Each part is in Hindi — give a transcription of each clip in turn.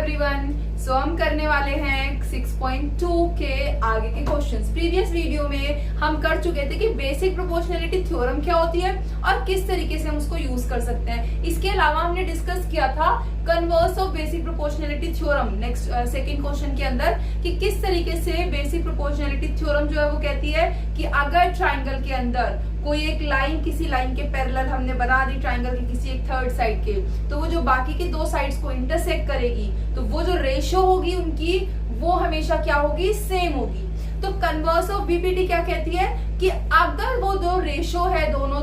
एवरीवन। सो हम करने वाले हैं 6.2 के आगे के क्वेश्चंस। प्रीवियस वीडियो में हम कर चुके थे कि बेसिक प्रोपोर्शनैलिटी थ्योरम क्या होती है और किस तरीके से हम उसको यूज कर सकते हैं। इसके अलावा हमने डिस्कस किया था converse of basic proportionality theorem next second question के अंदर कि किस तरीके से बेसिक प्रोपोर्शनैलिटी थ्योरम जो है वो कहती है कि अगर ट्राइंगल के अंदर कोई एक लाइन किसी लाइन के पैरेलल हमने बना दी ट्राइंगल की किसी एक थर्ड साइड के, तो वो जो बाकी के दो साइड्स को इंटरसेक्ट करेगी तो वो जो रेशियो होगी उनकी वो हमेशा क्या होगी, सेम होगी। तो कन्वर्स ऑफ बीपीटी क्या कहती है कि अगर वो दो रेशियो है दोनों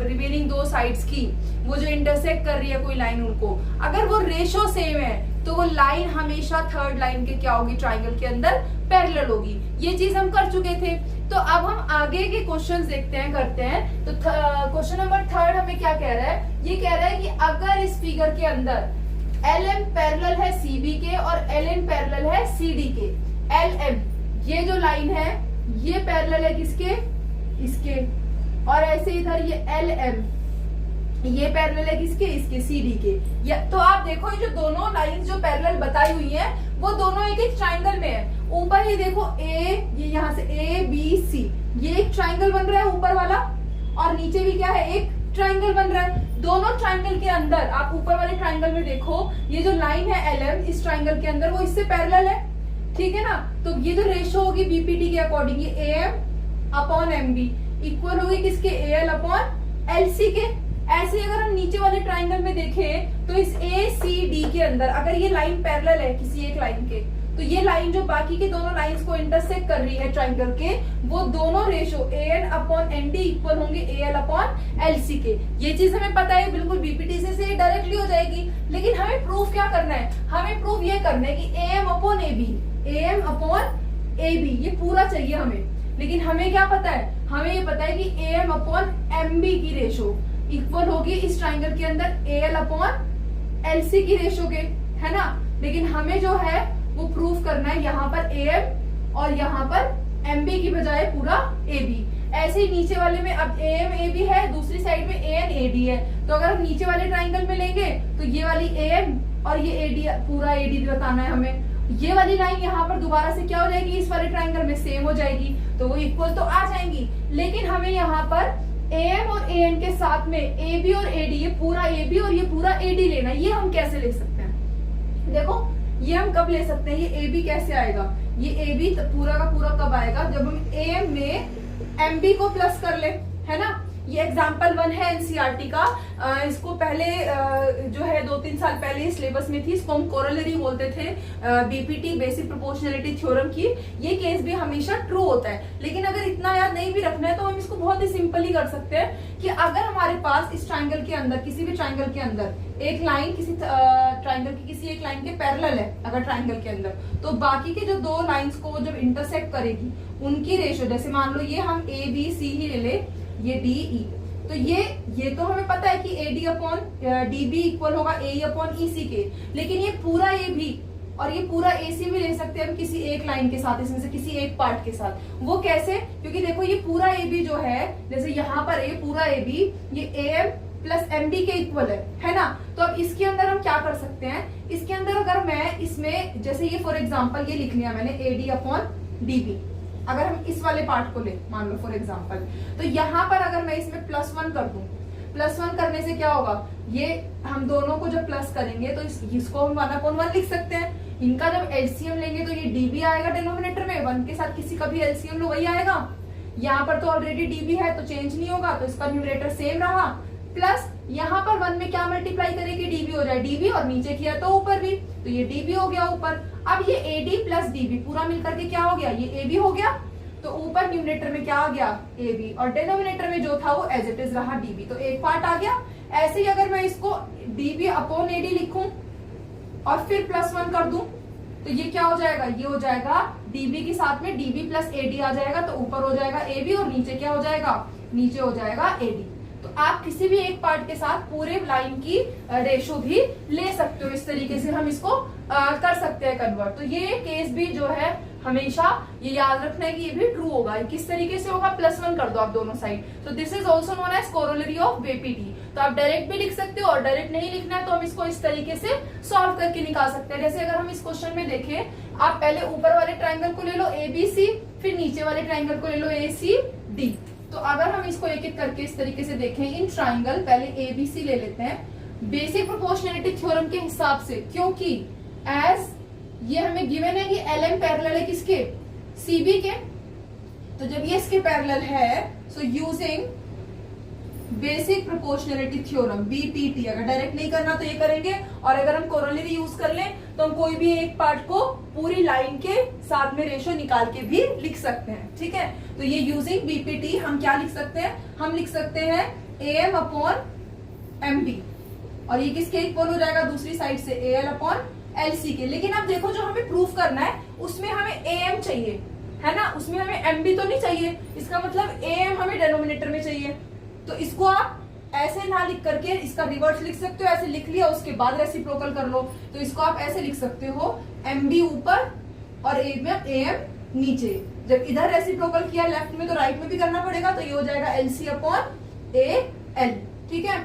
रिमेनिंग दो साइड्स की, वो जो इंटरसेक्ट कर रही है कोई लाइन उनको, अगर वो रेशियो सेम है तो वो लाइन हमेशा थर्ड लाइन के क्या होगी, ट्राइंगल के अंदर पैरेलल होगी। ये चीज हम कर चुके थे। तो अब हम आगे के क्वेश्चंस देखते हैं, करते हैं। तो क्वेश्चन नंबर 3 हमें क्या कह रहा है, ये कह रहा है कि अगर इस फिगर के अंदर LM पैरेलल है CB के और LN पैरेलल है CD के, LM ये जो लाइन है ये पैरेलल है किसके, इसके, और ऐसे इधर ये LM ये पैरेलल है किसके, इसके, CD के। तो आप देखो ये जो दोनों लाइन जो पैरेलल बताई हुई है वो दोनों एक एक ट्राइंगल में है। ऊपर ये देखो ये यहाँ से ABC ये एक ट्राइंगल बन रहा है ऊपर वाला, और नीचे भी क्या है, एक ट्राइंगल बन रहा है। दोनों ट्राइंगल के अंदर आप ऊपर वाले ट्राइंगल में देखो ये जो लाइन है LM इस ट्राइंगल के अंदर वो इससे पैरेलल है, ठीक है ना। तो ये जो रेशियो होगी बीपीटी के अकॉर्डिंग ये AM अपॉन MB इक्वल होगी किसके, AL अपॉन LC के। ऐसे अगर हम नीचे वाले ट्राइंगल में देखें तो इस ACD के अंदर अगर ये लाइन पैरेलल है किसी एक लाइन के, तो ये लाइन जो बाकी के दोनों लाइंस को इंटरसेक्ट कर रही है ट्राइंगल के, वो दोनों ratio AN upon ND equal होंगे AL अपॉन LC के। ये चीज हमें पता है, बिल्कुल बीपीटी से डायरेक्टली हो जाएगी। लेकिन हमें प्रूफ क्या करना है, हमें प्रूफ ये करना है कि AM अपॉन AB ये पूरा चाहिए हमें। लेकिन हमें क्या पता है, हमें ये पता है कि AM अपॉन MB की रेशियो इक्वल होगी इस ट्राइंगल के अंदर AL अपॉन LC की रेशियो के, है ना। लेकिन हमें जो है वो प्रूफ करना है यहाँ पर AM और यहाँ पर MB की बजाय पूरा AB। ऐसे ही नीचे वाले में अब AM AB है, दूसरी साइड में AN AD है। तो अगर हम नीचे वाले ट्राइंगल में लेंगे तो ये वाली AM और ये AD पूरा AD बताना है हमें। ये वाली लाइन यहाँ पर दोबारा से क्या हो जाएगी, इस वाले ट्राइंगल में सेम हो जाएगी, तो वो इक्वल तो आ जाएंगी। लेकिन हमें यहाँ पर AM और AN के साथ में AB और AD, ये पूरा AB और ये पूरा AD लेना, ये हम कैसे ले सकते हैं, देखो ये हम कब ले सकते हैं, ये AB कैसे आएगा, ये AB पूरा का पूरा कब आएगा, जब हम AM में MB को प्लस कर ले, है ना। ये एग्जाम्पल 1 है NCERT का। इसको पहले जो है 2-3 साल पहले सिलेबस में थी, इसको हम कोरोलरी बोलते थे बीपीटी बेसिक प्रोपोर्शनैलिटी थ्योरम की। ये केस भी हमेशा ट्रू होता है। लेकिन अगर इतना याद नहीं भी रखना है तो हम इसको बहुत ही सिंपली कर सकते हैं कि अगर हमारे पास इस ट्राइंगल के अंदर, किसी भी ट्राइंगल के अंदर एक लाइन किसी ट्राइंगल की किसी एक लाइन के पैरेलल है अगर ट्राइंगल के अंदर, तो बाकी के जो दो लाइंस को जब इंटरसेक्ट करेगी उनकी रेशियो, जैसे मान लो ये हम ABC ही ले ले, ये DE, तो ये तो हमें पता है कि AD अपॉन DB इक्वल होगा AE अपॉन EC के। लेकिन ये पूरा AB और ये पूरा AC भी ले सकते हैं हम किसी एक लाइन के साथ, इसमें से किसी एक पार्ट के साथ। वो कैसे, क्योंकि देखो ये पूरा AB जो है, जैसे यहाँ पर ये पूरा AB ये AM प्लस MD के इक्वल है ना। तो अब इसके अंदर हम क्या कर सकते हैं, इसके अंदर अगर मैं इसमें जैसे ये फॉर एग्जाम्पल ये लिख लिया मैंने AD अपॉन DB, अगर हम इस वाले पार्ट को ले मान लो फॉर एग्जांपल, तो यहाँ पर अगर मैं इसमें +1 कर दूं, +1 करने से क्या होगा, ये हम दोनों को जब प्लस करेंगे तो इसको हम 1/1 लिख सकते हैं। इनका जब LCM लेंगे तो ये DB आएगा डिनोमिनेटर में, 1 के साथ किसी का भी LCM लो वही आएगा। यहाँ पर तो ऑलरेडी DB है तो चेंज नहीं होगा, तो इसका न्यूमरेटर सेम रहा। प्लस यहाँ पर 1 में क्या मल्टीप्लाई करें कि DB हो जाए DB, और नीचे किया तो ऊपर भी, तो ये DB हो गया ऊपर। अब ये AD प्लस DB पूरा मिलकर के क्या हो गया, ये AB हो गया। तो ऊपर न्यूमरेटर में क्या आ गया, AB, और डिनोमिनेटर में जो था वो एज इट इज रहा DB, तो एक पार्ट आ गया। ऐसे ही अगर मैं इसको DB अपॉन AD लिखूं और फिर +1 कर दूं तो ये क्या हो जाएगा, ये हो जाएगा DB के साथ में DB प्लस AD आ जाएगा, तो ऊपर हो जाएगा AB और नीचे क्या हो जाएगा, नीचे हो जाएगा AD। तो आप किसी भी एक पार्ट के साथ पूरे लाइन की रेशो भी ले सकते हो। इस तरीके से हम इसको कर सकते हैं कन्वर्ट। तो ये केस भी जो है हमेशा ये याद रखना है कि ये भी ट्रू होगा। किस तरीके से होगा, +1 कर दो आप दोनों साइड। तो this is also known as corollary of BPT. तो आप डायरेक्ट भी लिख सकते हो और डायरेक्ट नहीं लिखना है तो हम इसको इस तरीके से सॉल्व करके निकाल सकते हैं। जैसे अगर हम इस क्वेश्चन में देखें, आप पहले ऊपर वाले ट्राइंगल को ले लो ABC, फिर नीचे वाले ट्राइंगल को ले लो ACD। तो अगर हम इसको एक एक करके इस तरीके से देखें, इन ट्राइंगल पहले ABC ले लेते हैं बेसिक प्रोपोर्शनैलिटी थ्योरम के हिसाब से, क्योंकि एज ये हमें गिवन है कि LM पैरेलल है किसके, CB के। तो जब ये इसके पैरेलल है, so using basic proportionality theorem BPT, अगर डायरेक्ट नहीं करना तो ये करेंगे, और अगर हम कोरोलरी यूज कर लें तो हम कोई भी एक पार्ट को पूरी लाइन के साथ में रेशो निकाल के भी लिख सकते हैं। ठीक है, तो ये यूजिंग BPT हम क्या लिख सकते हैं, हम लिख सकते हैं AM अपॉन MB, और ये किसके इक्वल हो जाएगा दूसरी साइड से, AL अपॉन LC के। लेकिन अब देखो जो हमें प्रूफ करना है उसमें हमें AM चाहिए, है ना, उसमें हमें MB तो नहीं चाहिए। इसका मतलब AM हमें डिनोमिनेटर में चाहिए। तो इसको आप ऐसे ना लिख करके इसका रिवर्स लिख सकते हो, ऐसे लिख लिया उसके बाद रेसिप्रोकल कर लो। तो इसको आप ऐसे लिख सकते हो, MB ऊपर और AM नीचे। जब इधर रेसिप्रोकल किया लेफ्ट में तो राइट में भी करना पड़ेगा, तो ये हो जाएगा LC अपॉन AL। ठीक है,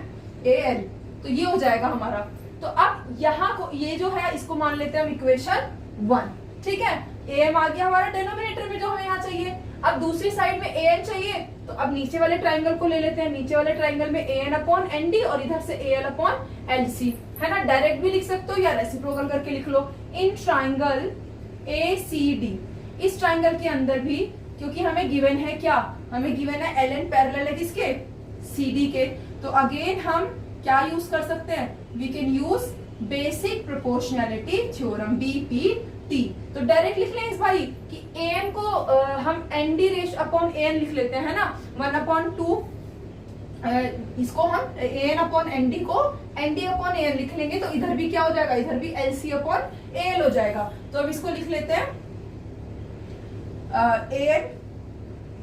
AL, तो ये हो जाएगा हमारा। तो अब यहाँ को ये जो है इसको मान लेते हैं हम इक्वेशन 1। ठीक है, AM आ गया हमारा डिनोमिनेटर में जो हमें यहाँ चाहिए। अब दूसरी साइड में AN चाहिए, तो अब नीचे वाले ट्राइंगल को ले लेते हैं। नीचे वाले ट्राइंगल में AN अपॉन ND और इधर से AL अपॉन LC, है ना। डायरेक्ट भी लिख सकते हो या रेसिप्रोकल करके लिख लो। इन ट्राइंगल ACD, इस ट्राइंगल के अंदर भी क्योंकि हमें गिवन है क्या, हमें गिवन है LN पैरेलल है किसके, CD के। तो अगेन हम क्या यूज कर सकते हैं, we can use basic proportionality theorem BPT। तो डायरेक्ट लिख लें इस भाई कि AM को हम ND रेश अपॉन AN लिख लेते हैं, है ना, 1/2। इसको हम AN अपॉन ND को ND अपॉन AN लिख लेंगे, तो इधर भी क्या हो जाएगा, इधर भी LC अपॉन AL हो जाएगा। तो अब इसको लिख लेते हैं AN,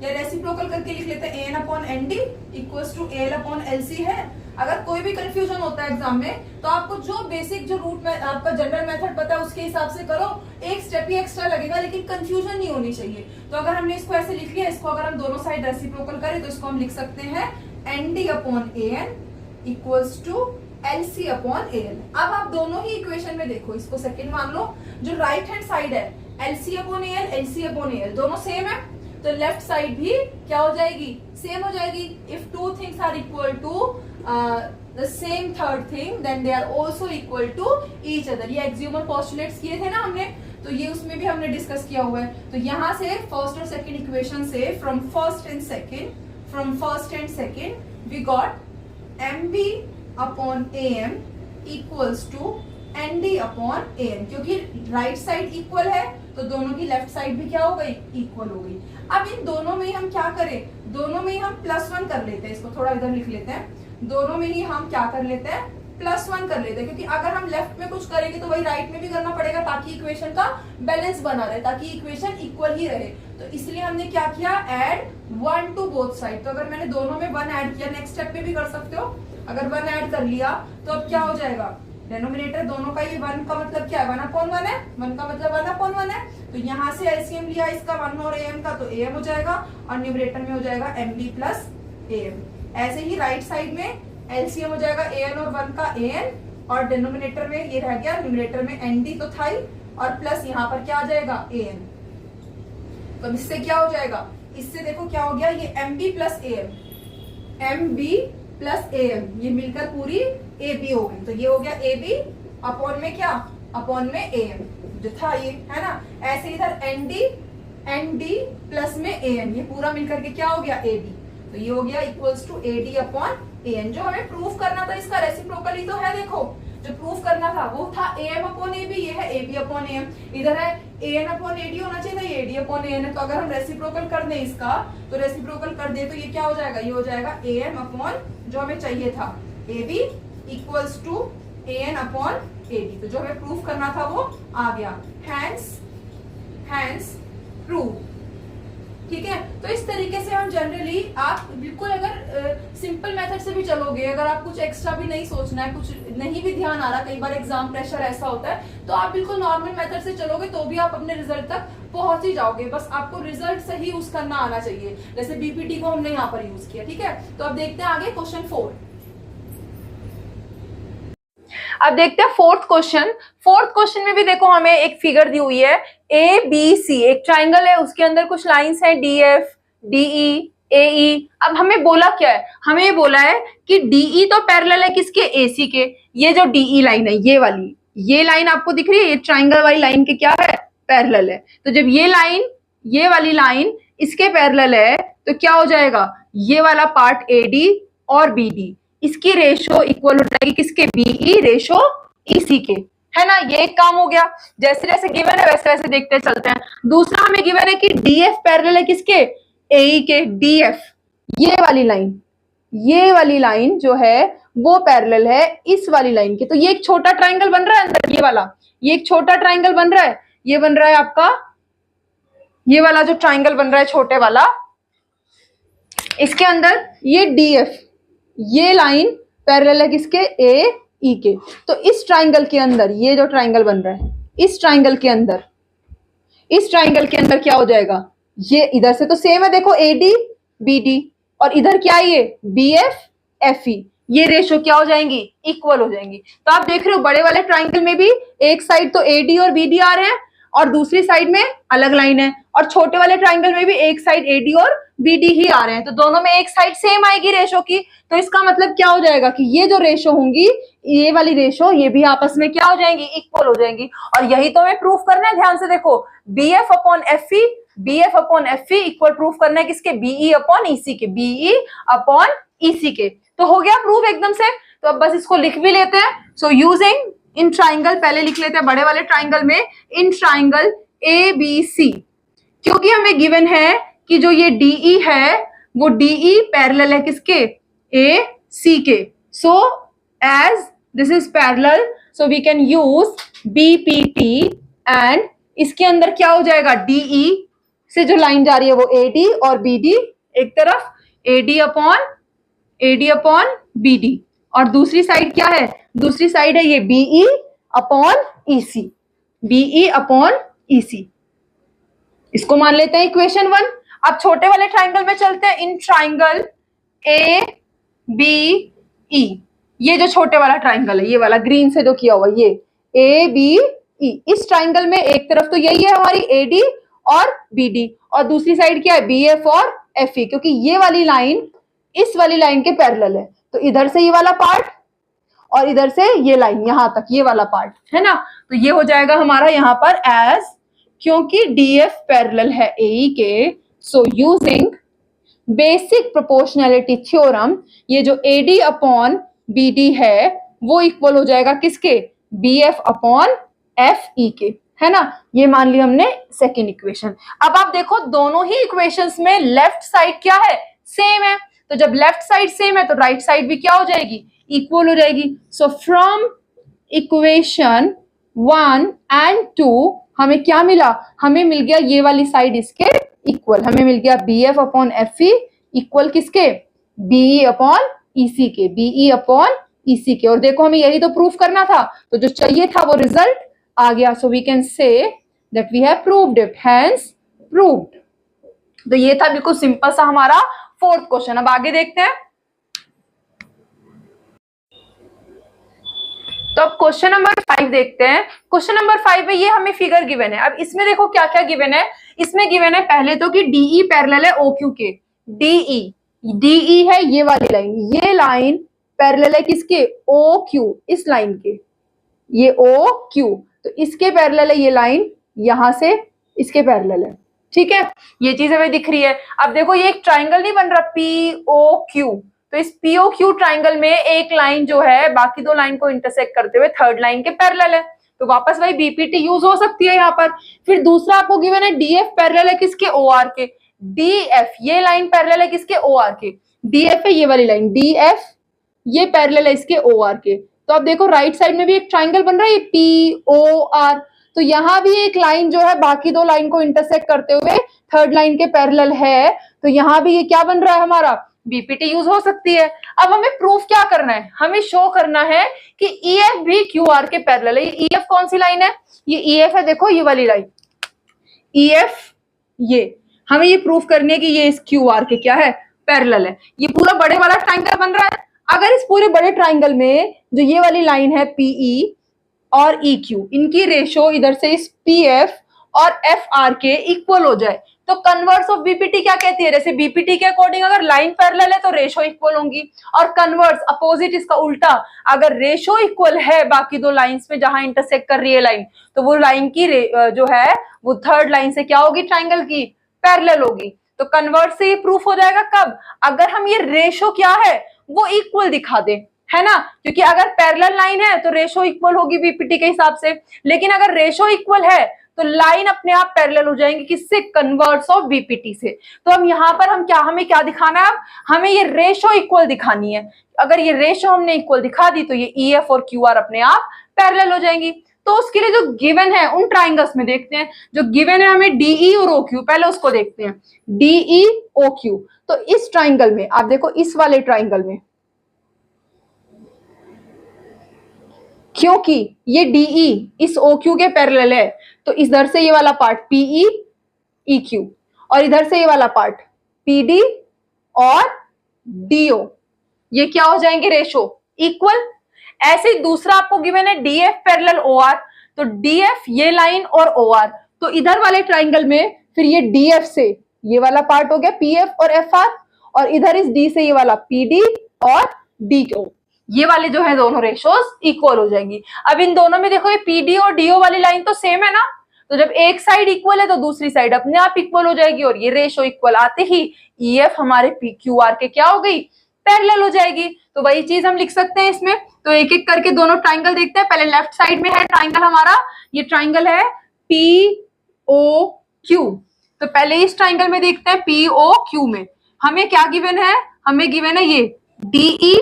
या रेसिप्रोकल करके लिख लेते हैं AN upon ND equals to AL upon LC है। अगर कोई भी कंफ्यूजन होता है एग्जाम में तो आपको जो बेसिक जो रूट में आपका जनरल मेथड पता है उसके हिसाब से करो, एक स्टेप ही एक्स्ट्रा लगेगा लेकिन कंफ्यूजन नहीं होनी चाहिए। तो अगर हमने इसको ऐसे लिख लिया, इसको अगर हम दोनों साइड रेसिप्रोकल करें तो इसको हम लिख सकते हैं ND upon AN equals to LC upon AL। अब आप दोनों ही इक्वेशन में देखो, इसको सेकेंड मान लो, जो राइट हैंड साइड है LC upon AL, LC upon AL दोनों सेम है, तो लेफ्ट साइड भी क्या हो जाएगी, सेम हो जाएगी। If two things are equal to the same third thing then they are also equal to each other। ये एक्सियोमल पोस्टुलेट्स किए थे ना हमने, तो ये उसमें भी हमने डिस्कस किया हुआ है। तो यहाँ से फर्स्ट और सेकंड इक्वेशन से from first and second we got MB upon AM equals to ND upon AM, क्योंकि राइट साइड इक्वल है तो दोनों की लेफ्ट साइड भी क्या हो गई, इक्वल हो गई। अब इन दोनों में ही हम क्या करें, दोनों में ही हम +1 कर लेते हैं। इसको थोड़ा इधर लिख लेते हैं, दोनों में ही हम क्या कर लेते हैं, +1 कर लेते हैं, क्योंकि अगर हम लेफ्ट में कुछ करेंगे तो वही राइट में भी करना पड़ेगा ताकि इक्वेशन का बैलेंस बना रहे, ताकि इक्वेशन इक्वल ही रहे। तो इसलिए हमने क्या किया, ऐड 1 टू बोथ साइड। तो अगर मैंने दोनों में 1 ऐड किया, नेक्स्ट स्टेप में भी कर सकते हो, अगर 1 ऐड कर लिया तो अब क्या हो जाएगा, डिनोमिनेटर दोनों का ये 1 का मतलब क्या है, 1/1 है, 1 का मतलब 1/1 है। तो यहाँ से एलसीएम लिया इसका 1 और AM का, तो AM हो जाएगा और न्यूमरेटर में हो जाएगा MB प्लस AM। ऐसे ही राइट साइड में एलसीएम हो जाएगा AN और 1 का AN, और डिनोमिनेटर में ये रह गया, न्यूमरेटर में ND तो था ही, और प्लस यहाँ पर क्या आ जाएगा AN। तो इससे क्या हो जाएगा, इससे देखो क्या हो गया, ये MB plus AM, MB plus AM ये मिलकर पूरी AB हो गई। तो ये हो गया AB अपॉन में क्या, अपॉन में AM जो था ये, है ना। ऐसे इधर ND प्लस में AN ये पूरा मिलकर के क्या हो गया AB। तो ये हो गया equals to AD upon AN। जो हमें प्रूफ करना था इसका रेसिप्रोकल ही तो है, देखो जो प्रूफ करना था वो था AM अपॉन AB, ये है AB अपॉन AM। इधर है AN अपॉन AD होना चाहिए था, ये AD अपॉन AN है। तो अगर हम रेसिप्रोकल कर दें इसका, तो रेसिप्रोकल कर दे तो ये क्या हो जाएगा, ये हो जाएगा AM अपॉन जो हमें चाहिए था AB equals to AN upon AD। तो जो हमें प्रूफ करना था वो आ गया, हैंस प्रूव। ठीक है। तो इस तरीके से हम जनरली, आप बिल्कुल अगर सिंपल मेथड से भी चलोगे, अगर आप कुछ एक्स्ट्रा भी नहीं सोचना है, कुछ नहीं भी ध्यान आ रहा, कई बार एग्जाम प्रेशर ऐसा होता है, तो आप बिल्कुल नॉर्मल मेथड से चलोगे तो भी आप अपने रिजल्ट तक पहुंच ही जाओगे। बस आपको रिजल्ट सही यूज करना आना चाहिए, जैसे बीपीटी को हमने यहाँ पर यूज किया। ठीक है, तो अब देखते हैं आगे क्वेश्चन 4। अब देखते हैं फोर्थ क्वेश्चन। फोर्थ क्वेश्चन में भी देखो हमें एक फिगर दी हुई है, ए बी सी, एक ट्राइंगल है, उसके अंदर कुछ लाइंस हैं, डी एफ, डीई, एई। अब हमें बोला क्या है, हमें ये बोला है कि डीई तो पैरेलल है किसके, एसी के। ये जो डीई लाइन है, ये वाली, ये लाइन आपको दिख रही है, ये ट्राइंगल वाली लाइन के क्या है, पैरेलल है। तो जब ये लाइन, ये वाली लाइन इसके पैरेलल है, तो क्या हो जाएगा, ये वाला पार्ट एडी और बीडी, इसकी रेशो इक्वल हो जाएगी किसके, बीई रेशो ईसी के, है ना। ये एक काम हो गया। जैसे जैसे गिवन है वैसे वैसे देखते चलते हैं। दूसरा हमें गिवन है कि डीएफ पैरेलल है किसके, एई के। डीएफ, ये वाली लाइन जो है वो पैरेलल है इस वाली लाइन के। तो ये एक छोटा ट्राइंगल बन रहा है अंदर, ये वाला, ये एक छोटा ट्राइंगल बन रहा है। ये बन रहा है आपका, ये वाला जो ट्राइंगल बन रहा है छोटे वाला, इसके अंदर ये डीएफ, ये लाइन पैरेलल है किसके, ए ई के। तो इस ट्राइंगल के अंदर, ये जो ट्राइंगल बन रहा है, इस ट्राइंगल के अंदर क्या हो जाएगा, ये इधर से तो सेम है, देखो एडी बीडी, और इधर क्या है ये बीएफ एफई, ये रेशो क्या हो जाएंगी, इक्वल हो जाएंगी। तो आप देख रहे हो बड़े वाले ट्राइंगल में भी एक साइड तो एडी और बीडी आ रहे हैं और दूसरी साइड में अलग लाइन है, और छोटे वाले ट्राइंगल में भी एक साइड एडी और बीडी ही आ रहे हैं, तो दोनों में एक साइड सेम आएगी रेशो की। तो इसका मतलब क्या हो जाएगा कि ये जो रेशो होंगी, ये वाली रेशो, ये भी आपस में क्या हो जाएंगी, इक्वल हो जाएंगी। और यही तो हमें प्रूफ करना है, ध्यान से देखो, BF upon FE equal proof करना है किसके, बीई अपॉन ईसी के, बीई अपॉन ईसी के। तो हो गया प्रूफ एकदम से। तो अब बस इसको लिख भी लेते हैं। सो यूजिंग इन ट्राइंगल, पहले लिख लेते हैं बड़े वाले ट्राइंगल में, इन ट्राइंगल ए बी सी, क्योंकि हमें गिवन है कि जो ये डीई है वो डीई पैरेलल है किसके, ए सी के। So as this is parallel, so we can use BPT, and इसके अंदर क्या हो जाएगा, डीई से जो लाइन जा रही है वो एडी और बीडी एक तरफ, एडी अपॉन बीडी, और दूसरी साइड क्या है, दूसरी साइड है ये बीई अपॉन ईसी, इसको मान लेते हैं इक्वेशन 1। अब छोटे वाले ट्राइंगल में चलते हैं, इन ट्राइंगल ए बी ई, ये जो छोटे वाला ट्राइंगल है, ये वाला ग्रीन से जो किया हुआ, ये ए बी ई, इस ट्राइंगल में एक तरफ तो यही है हमारी एडी और बीडी, और दूसरी साइड क्या है, बीएफ और एफई, क्योंकि ये वाली लाइन इस वाली लाइन के पैरेलल है। तो इधर से ये वाला पार्ट और इधर से ये लाइन यहां तक, ये वाला पार्ट है ना। तो ये हो जाएगा हमारा यहाँ पर एज, क्योंकि डीएफ पैरेलल है एई के, so using basic proportionality theorem, ये जो एडी अपॉन बीडी है वो इक्वल हो जाएगा किसके, बीएफ अपॉन एफई के, है ना। ये मान लिया हमने सेकेंड इक्वेशन। अब आप देखो दोनों ही इक्वेशंस में लेफ्ट साइड क्या है, सेम है। तो जब लेफ्ट साइड सेम है तो राइट साइड भी क्या हो जाएगी, इक्वल हो जाएगी। सो फ्रॉम इक्वेशन 1 एंड 2 हमें क्या मिला, हमें मिल गया ये वाली साइड इसके इक्वल, हमें मिल गया बीएफ अपॉन एफई इक्वल किसके, बीई अपॉन ईसी के। और देखो हमें यही तो प्रूफ करना था, तो जो चाहिए था वो रिजल्ट आ गया। So we can say that we have proved it, hence proved. तो ये था बिल्कुल सिंपल सा हमारा फोर्थ क्वेश्चन। अब आगे देखते हैं। तो अब क्वेश्चन नंबर 5 देखते हैं। क्वेश्चन नंबर 5 में ये हमें फिगर गिवन है। अब इसमें देखो क्या क्या गिवन है। इसमें गिवन है पहले तो कि डीई पैरेलल है ओक्यू के, डीई है ये वाली लाइन, ये लाइन पैरेलल है किसके, ओ क्यू, इस लाइन के, ये ओ क्यू, तो इसके पैरेलल है ये लाइन, यहां से इसके पैरेलल है, ठीक है। ये चीज हमें दिख रही है। अब देखो ये एक ट्राइंगल नहीं बन रहा पी ओ क्यू, तो इस पीओ क्यू ट्राइंगल में एक लाइन जो है बाकी दो लाइन को इंटरसेक्ट करते हुए थर्ड लाइन के पैरेलल है, तो वापस वही बीपीटी यूज हो सकती है यहाँ पर। फिर दूसरा आपको गिवन है डीएफ पैरेलल है किसके, ओआर के, डीएफ ये लाइन पैरेलल है किसके, ओआर के, डीएफ है ये वाली लाइन, डीएफ ये पैरेलल है इसके ओआर के। तो अब देखो राइट साइड में भी एक ट्राइंगल बन रहा है पी ओ आर, तो तो यहाँ भी एक लाइन जो है बाकी दो लाइन को इंटरसेक्ट करते हुए थर्ड लाइन के पैरेलल है, तो यहाँ भी ये क्या बन रहा है हमारा, बीपीटी यूज हो सकती है। अब हमें प्रूफ क्या करना है, हमें शो करना है कि ईएफ भी क्यूआर के पैरेलल है। ईएफ कौन सी लाइन है, ये ईएफ है, देखो ये वाली लाइन ईएफ, ये हमें ये प्रूफ करनी है कि ये इस क्यूआर के क्या है, पैरेलल है। ये पूरा बड़े वाला ट्राइंगल बन रहा है। अगर इस पूरे बड़े ट्राइंगल में जो ये वाली लाइन है पीई और EQ, इनकी रेशो इधर से इस PF और FR के इक्वल हो जाए, तो कन्वर्स ऑफ बीपीटी क्या कहती है, जैसे बीपीटी के अकॉर्डिंग अगर लाइन पैरेलल है तो रेशो इक्वल होंगी, और कन्वर्स अपोजिट इसका उल्टा, अगर रेशो इक्वल है बाकी दो लाइंस में जहां इंटरसेक्ट कर रही है लाइन, तो वो लाइन की जो है वो थर्ड लाइन से क्या होगी, ट्राइंगल की पैरेलल होगी। तो कन्वर्स से ये प्रूफ हो जाएगा कब, अगर हम ये रेशो क्या है वो इक्वल दिखा दे, है ना, क्योंकि अगर पैरेलल लाइन है तो रेशो इक्वल होगी बीपीटी के हिसाब से, लेकिन अगर रेशो इक्वल है तो लाइन अपने आप पैरेलल हो जाएंगी, किससे, कन्वर्स ऑफ बीपीटी से। तो हम यहाँ पर हमें क्या दिखाना है, हमें ये रेशो इक्वल दिखानी है। अगर ये रेशो हमने इक्वल दिखा दी तो ये ईएफ और क्यूआर अपने आप पैरेलल हो जाएंगी। तो उसके लिए जो गिवन है उन ट्राइंगल्स में देखते हैं, जो गिवन है हमें डीई और ओक्यू, पहले उसको देखते हैं, डीई ओक्यू। तो इस ट्राइंगल में आप देखो, इस वाले ट्राइंगल में क्योंकि ये डीई इस ओक्यू के पैरेलल है, तो इधर से ये वाला पार्ट पीई EQ और इधर से ये वाला पार्ट PD और DO, ये क्या हो जाएंगे, रेशो इक्वल। ऐसे ही दूसरा आपको गिवन है DF पैरेलल OR, तो DF ये लाइन और OR, तो इधर वाले ट्राइंगल में फिर ये DF से ये वाला पार्ट हो गया PF और FR, और इधर इस D से ये वाला PD और DO, ये वाले जो है दोनों रेशोज इक्वल हो जाएंगी। अब इन दोनों में देखो ये PD और DO वाली लाइन तो सेम है ना, तो जब एक साइड इक्वल है तो दूसरी साइड अपने आप इक्वल हो जाएगी, और ये रेशो इक्वल आते ही EF हमारे QR के क्या हो गई, पैरेलल हो जाएगी। तो वही चीज हम लिख सकते हैं इसमें। तो एक एक करके दोनों ट्राइंगल देखते हैं। पहले लेफ्ट साइड में है ट्राइंगल हमारा, ये ट्राइंगल है POQ। तो पहले इस ट्राइंगल में देखते हैं POQ में हमें क्या गिवन है, हमें गिवन है ये DE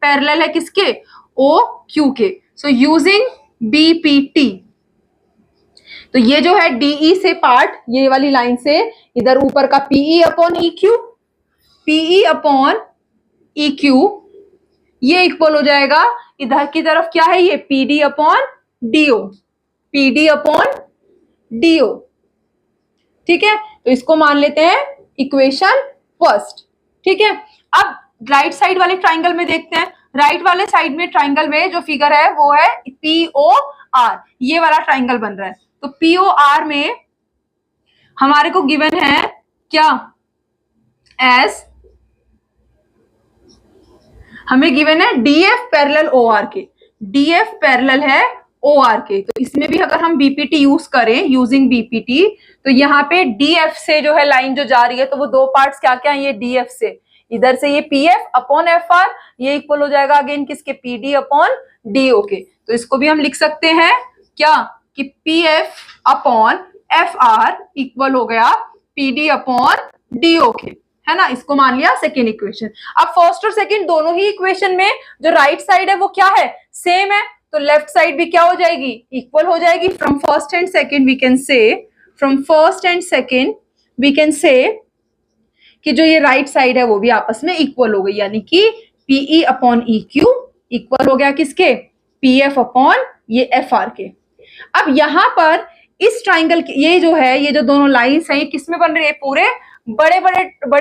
पैरेलल है किसके, OQ के। सो यूजिंग BPT, तो ये जो है DE से पार्ट, ये वाली लाइन से इधर ऊपर का PE अपॉन EQ, PE अपॉन EQ, ये इक्वल हो जाएगा इधर की तरफ क्या है, ये PD upon DO, PD upon DO। ठीक है, तो इसको मान लेते हैं इक्वेशन फर्स्ट। ठीक है, अब राइट साइड वाले ट्राइंगल में देखते हैं। राइट वाले साइड में ट्राइंगल में जो फिगर है वो है POR, ये वाला ट्राइंगल बन रहा है। तो POR में हमारे को गिवन है क्या, एस हमें गिवन है DF पैरेलल OR के, DF पैरेलल है OR के। तो इसमें भी अगर हम BPT यूज करें, यूजिंग BPT, तो यहाँ पे DF से जो है लाइन जो जा रही है, तो वो दो पार्ट्स क्या क्या है, ये DF से इधर से ये PF अपॉन FR, ये इक्वल हो जाएगा अगेन किसके, PD अपॉन DO के। तो इसको भी हम लिख सकते हैं क्या, कि PF अपॉन FR इक्वल हो गया PD अपॉन DO के, है ना। इसको मान लिया सेकेंड इक्वेशन। अब फर्स्ट और सेकेंड दोनों ही इक्वेशन में जो राइट साइड है वो क्या है, सेम है, तो लेफ्ट साइड भी क्या हो जाएगी, इक्वल हो जाएगी। From first and second we can say, from first and second we can say कि जो ये राइट साइड है वो भी आपस में इक्वल हो गई, यानी कि PE अपॉन EQ इक्वल हो गया किसके, PF अपॉन ये FR के। अब यहाँ पर इस ट्राइंगल के ये जो है, ये जो दोनों लाइंस हैं, ये किस में बन रही है, पूरे बड़े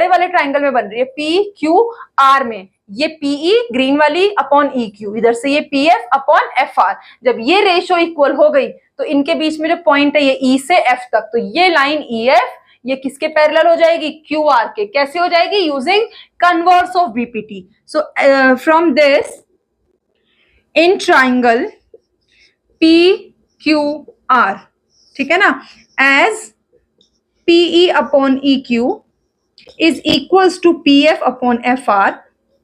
वाले ट्राइंगल में बन रही है, PQR में। ये PE ग्रीन वाली अपॉन EQ, इधर से ये PF अपॉन FR। जब ये रेशो इक्वल हो गई तो इनके बीच में जो पॉइंट है ये E से F तक, तो ये लाइन EF ये किसके पैरेलल हो जाएगी, QR के। कैसे हो जाएगी, using converse of BPT। So from this in triangle PQR, ठीक है ना, एज PE अपॉन EQ is equals to PF upon FR,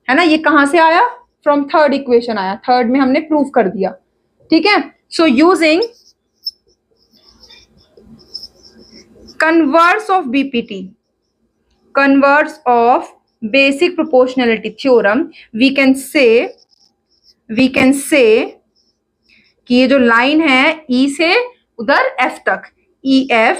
है ना। ये कहां से आया, फ्रॉम थर्ड इक्वेशन आया, थर्ड में हमने प्रूव कर दिया। ठीक है, so using converse of BPT, converse of basic proportionality theorem, we can say कि ये जो लाइन है E से उधर F तक, EF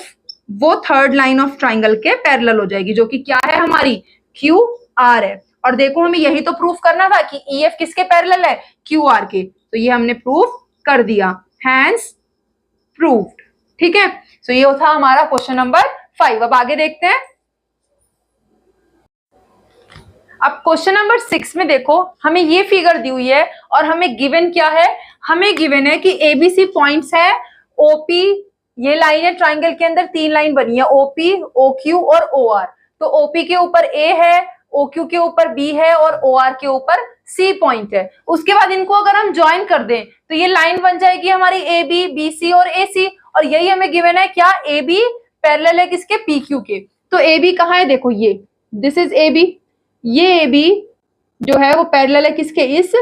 वो थर्ड लाइन ऑफ ट्राइंगल के पैरेलल हो जाएगी, जो कि क्या है हमारी QR है। और देखो हमें यही तो प्रूफ करना था कि EF किसके पैरेलल है, QR के, तो ये हमने प्रूफ कर दिया, हैंस प्रूव्ड। ठीक है, सो ये था हमारा क्वेश्चन नंबर 5। अब आगे देखते हैं। अब क्वेश्चन नंबर 6 में देखो हमें ये फिगर दी हुई है और हमें गिवन क्या है, हमें गिवन है कि ABC पॉइंट्स है, OP ये लाइन है, ट्राइंगल के अंदर 3 लाइन बनी है, OP, OQ और OR। तो OP के ऊपर A है, OQ के ऊपर B है और OR के ऊपर C पॉइंट है। उसके बाद इनको अगर हम ज्वाइन कर दें तो ये लाइन बन जाएगी हमारी AB, BC और AC, और यही हमें गिवन है क्या, AB पैरेलल है किसके, PQ के। तो AB कहाँ है, देखो ये, दिस इज AB, ये AB जो है वो पैरेलल है किसके, इस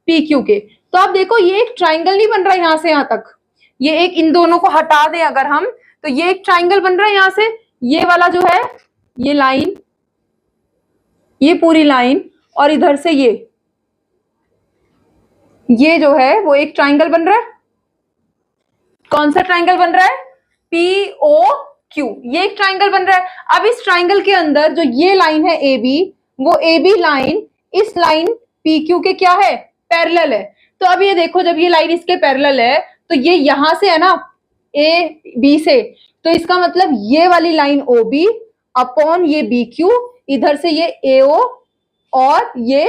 PQ के। तो आप देखो ये एक ट्राइंगल नहीं बन रहा है यहां से यहां तक, ये एक, इन दोनों को हटा दें अगर हम, तो ये एक ट्राइंगल बन रहा है यहां से, ये वाला जो है ये लाइन, ये पूरी लाइन, और इधर से ये जो है वो एक ट्राइंगल बन रहा है। कौन सा ट्राइंगल बन रहा है, POQ, ये एक ट्राइंगल बन रहा है। अब इस ट्राइंगल के अंदर जो ये लाइन है AB, वो AB लाइन इस लाइन PQ के क्या है, पैरेलल है। तो अब ये देखो जब ये लाइन इसके पैरेलल है तो ये यहां से है ना, AB से, तो इसका मतलब ये वाली लाइन OB अपॉन ये BQ, इधर से ये AO और ये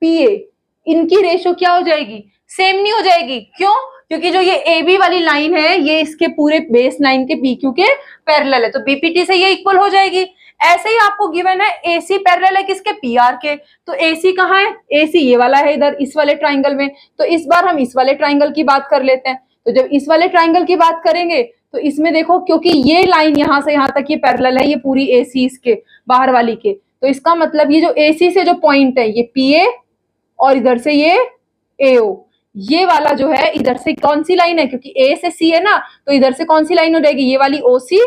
PA, इनकी रेशो क्या हो जाएगी, सेम नहीं हो जाएगी। क्यों, क्योंकि जो ये AB वाली लाइन है ये इसके पूरे बेस लाइन के PQ के पैरेलल है, तो BPT से ये इक्वल हो जाएगी। ऐसे ही आपको गिवन है AC पैरेलल है किसके, PR के। तो AC कहाँ है, AC ये वाला है इधर इस वाले ट्राइंगल में। तो इस बार हम इस वाले ट्राइंगल की बात कर लेते हैं। तो जब इस वाले ट्राइंगल की बात करेंगे तो इसमें देखो क्योंकि ये लाइन यहां से यहां तक ये पैरेलल है, ये पूरी AC इसके बाहर वाली के, तो इसका मतलब ये जो AC से जो पॉइंट है ये PA और इधर से ये AO, ये वाला जो है इधर से कौन सी लाइन है, क्योंकि A से C है ना, तो इधर से कौन सी लाइन हो जाएगी, ये वाली OC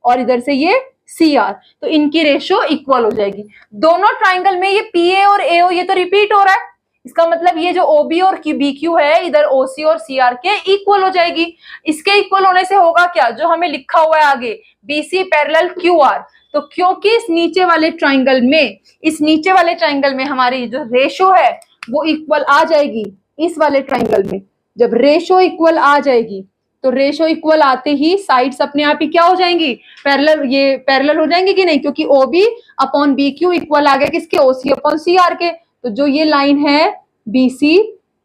और इधर से ये CR, तो इनकी रेशो इक्वल हो जाएगी। दोनों ट्राइंगल में ये PA और AO ये तो रिपीट हो रहा है, इसका मतलब ये जो OB और BQ है इधर OC और CR के इक्वल हो जाएगी। इसके इक्वल होने से होगा क्या, जो हमें लिखा हुआ है आगे BC पैरेलल QR, तो क्योंकि इस नीचे वाले ट्राइंगल में हमारी जो रेशो है वो इक्वल आ जाएगी इस वाले ट्राइंगल में। जब रेशो इक्वल आ जाएगी तो रेशो इक्वल आते ही साइड्स अपने आप ही क्या हो जाएंगी, पैरेलल, ये पैरेलल हो जाएंगे कि नहीं, क्योंकि OB अपॉन BQ इक्वल आ गया किसके, OC अपॉन CR के। तो जो ये लाइन है BC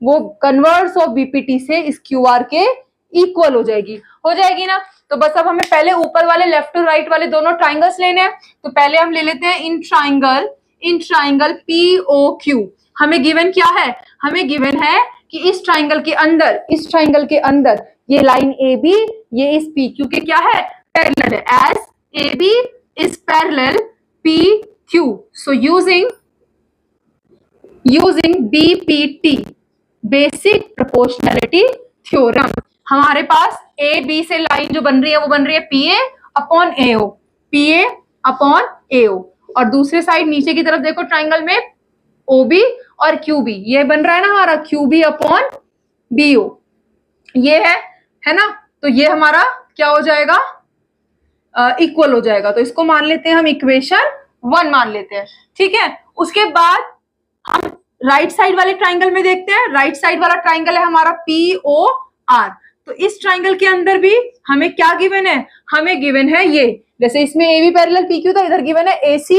वो कन्वर्स ऑफ BPT से इस QR के इक्वल हो जाएगी ना। तो बस अब हमें पहले ऊपर वाले लेफ्ट और राइट वाले दोनों ट्राइंगल्स लेने हैं। तो पहले हम ले लेते हैं इन ट्राइंगल POQ। हमें गिवन क्या है, हमें गिवन है कि इस ट्राइंगल के अंदर ये लाइन AB ये इस PQ के क्या है, पैरेलल है, as AB is parallel PQ। So using BPT basic proportionality theorem, हमारे पास AB से लाइन जो बन रही है वो बन रही है PA अपॉन AO, और दूसरे साइड नीचे की तरफ देखो ट्राइंगल में OB और QB, ये बन रहा है ना हमारा QB अपॉन BO, ये है ना। तो ये हमारा क्या हो जाएगा, इक्वल हो जाएगा। तो इसको मान लेते हैं हम इक्वेशन 1 मान लेते हैं, ठीक है। उसके बाद हम राइट साइड वाले ट्राइंगल में देखते हैं। राइट साइड वाला ट्राइंगल है हमारा POR। तो इस ट्राइंगल के अंदर भी हमें क्या गिवन है, हमें गिवन है ये, जैसे इसमें AB पैरेलल PQ था, इधर गिवन है AC,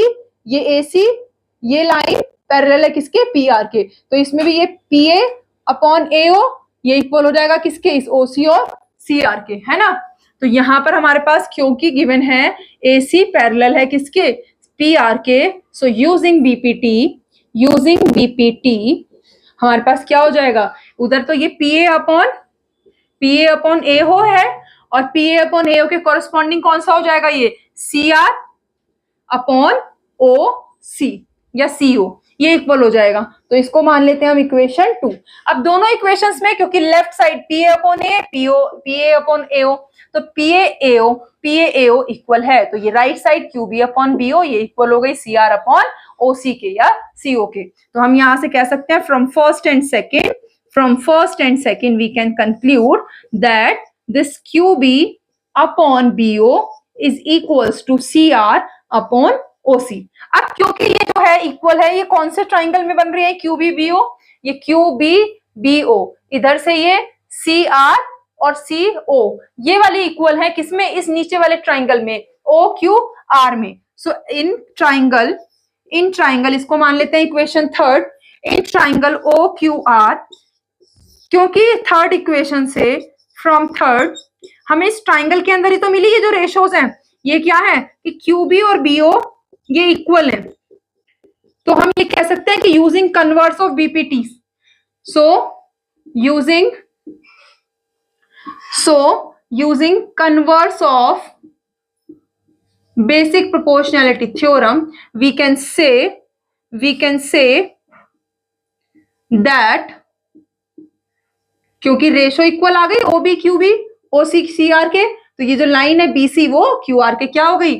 ये लाइन पैरेलल है किसके, PR के। तो इसमें भी ये PA अपॉन AO ये इक्वल हो जाएगा किसके, इस OC और CR के, है ना। तो यहाँ पर हमारे पास क्योंकि गिवन है AC पैरेलल है किसके, PR के, सो यूजिंग BPT हमारे पास क्या हो जाएगा, उधर तो ये PA अपॉन AO है, और PA अपॉन AO के कॉरेस्पॉन्डिंग कौन सा हो जाएगा, ये CR अपॉन OC या CO, ये इक्वल हो जाएगा। तो इसको मान लेते हैं हम इक्वेशन 2। अब दोनों इक्वेशंस में क्योंकि left side PA upon A, PA upon AO, तो PA AO इक्वल है, तो ये right side QB upon BO ये इक्वल हो गई CR अपॉन OC के या CO के। तो हम यहां से कह सकते हैं from first and second we can conclude that this QB upon BO is equals to CR upon OC। अब क्योंकि ये जो है इक्वल है, ये कौन से ट्राइंगल में बन रही है, QBBO, ये QBBO, इधर से ये CR और CO, ये वाली इक्वल है किसमें, इस नीचे वाले ट्राइंगल में, OQR में। सो इन ट्राइंगल इसको मान लेते हैं equation third, in triangle OQR, क्योंकि थर्ड इक्वेशन से फ्रॉम थर्ड हमें इस ट्राइंगल के अंदर ही तो मिली, ये जो रेशोज हैं ये क्या है कि QB और BO ये इक्वल है, तो हम ये कह सकते हैं कि using converse of BPT, using converse of basic proportionality theorem, we can say that क्योंकि रेशो इक्वल आ गई OB QB OC CR के, तो ये जो लाइन है BC वो QR के क्या हो गई,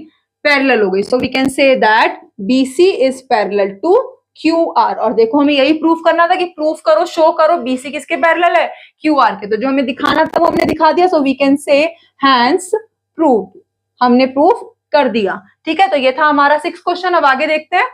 पैरेलल हो गई। So we can say that BC is parallel to QR। और देखो हमें यही प्रूफ करना था कि प्रूफ करो, शो करो BC किसके पैरेलल है, QR के। तो जो हमें दिखाना था वो हमने दिखा दिया। So we can say hence proof, हमने प्रूफ कर दिया। ठीक है, तो ये था हमारा 6 क्वेश्चन। अब आगे देखते हैं।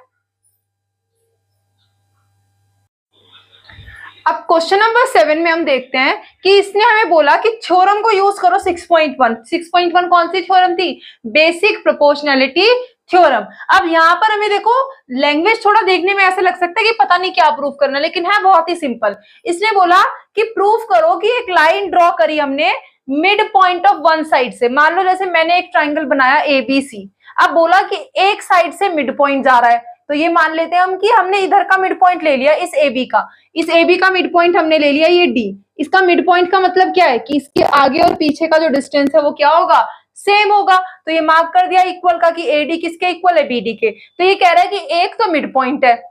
अब क्वेश्चन नंबर 7 में हम देखते हैं कि इसने हमें बोला कि थ्योरम को यूज करो 6.1। 6.1 कौन सी थ्योरम थी, बेसिक प्रोपोर्शनैलिटी थ्योरम। अब यहाँ पर हमें देखो लैंग्वेज थोड़ा देखने में ऐसा लग सकता है कि पता नहीं क्या प्रूफ करना, लेकिन है बहुत ही सिंपल। इसने बोला कि प्रूफ करो कि एक लाइन ड्रॉ करी हमने mid point of one side से। मान लो जैसे मैंने एक ट्राइंगल बनाया ABC, अब बोला कि एक साइड से मिड पॉइंट जा रहा है, तो ये मान लेते हैं हम कि हमने इधर का मिड पॉइंट ले लिया, इस AB का मिड पॉइंट हमने ले लिया ये D। इसका मिड पॉइंट का मतलब क्या है कि इसके आगे और पीछे का जो डिस्टेंस है वो क्या होगा, सेम होगा। तो ये मार्क कर दिया इक्वल का कि AD किसके इक्वल है, BD के। तो ये कह रहा है कि एक तो मिड पॉइंट है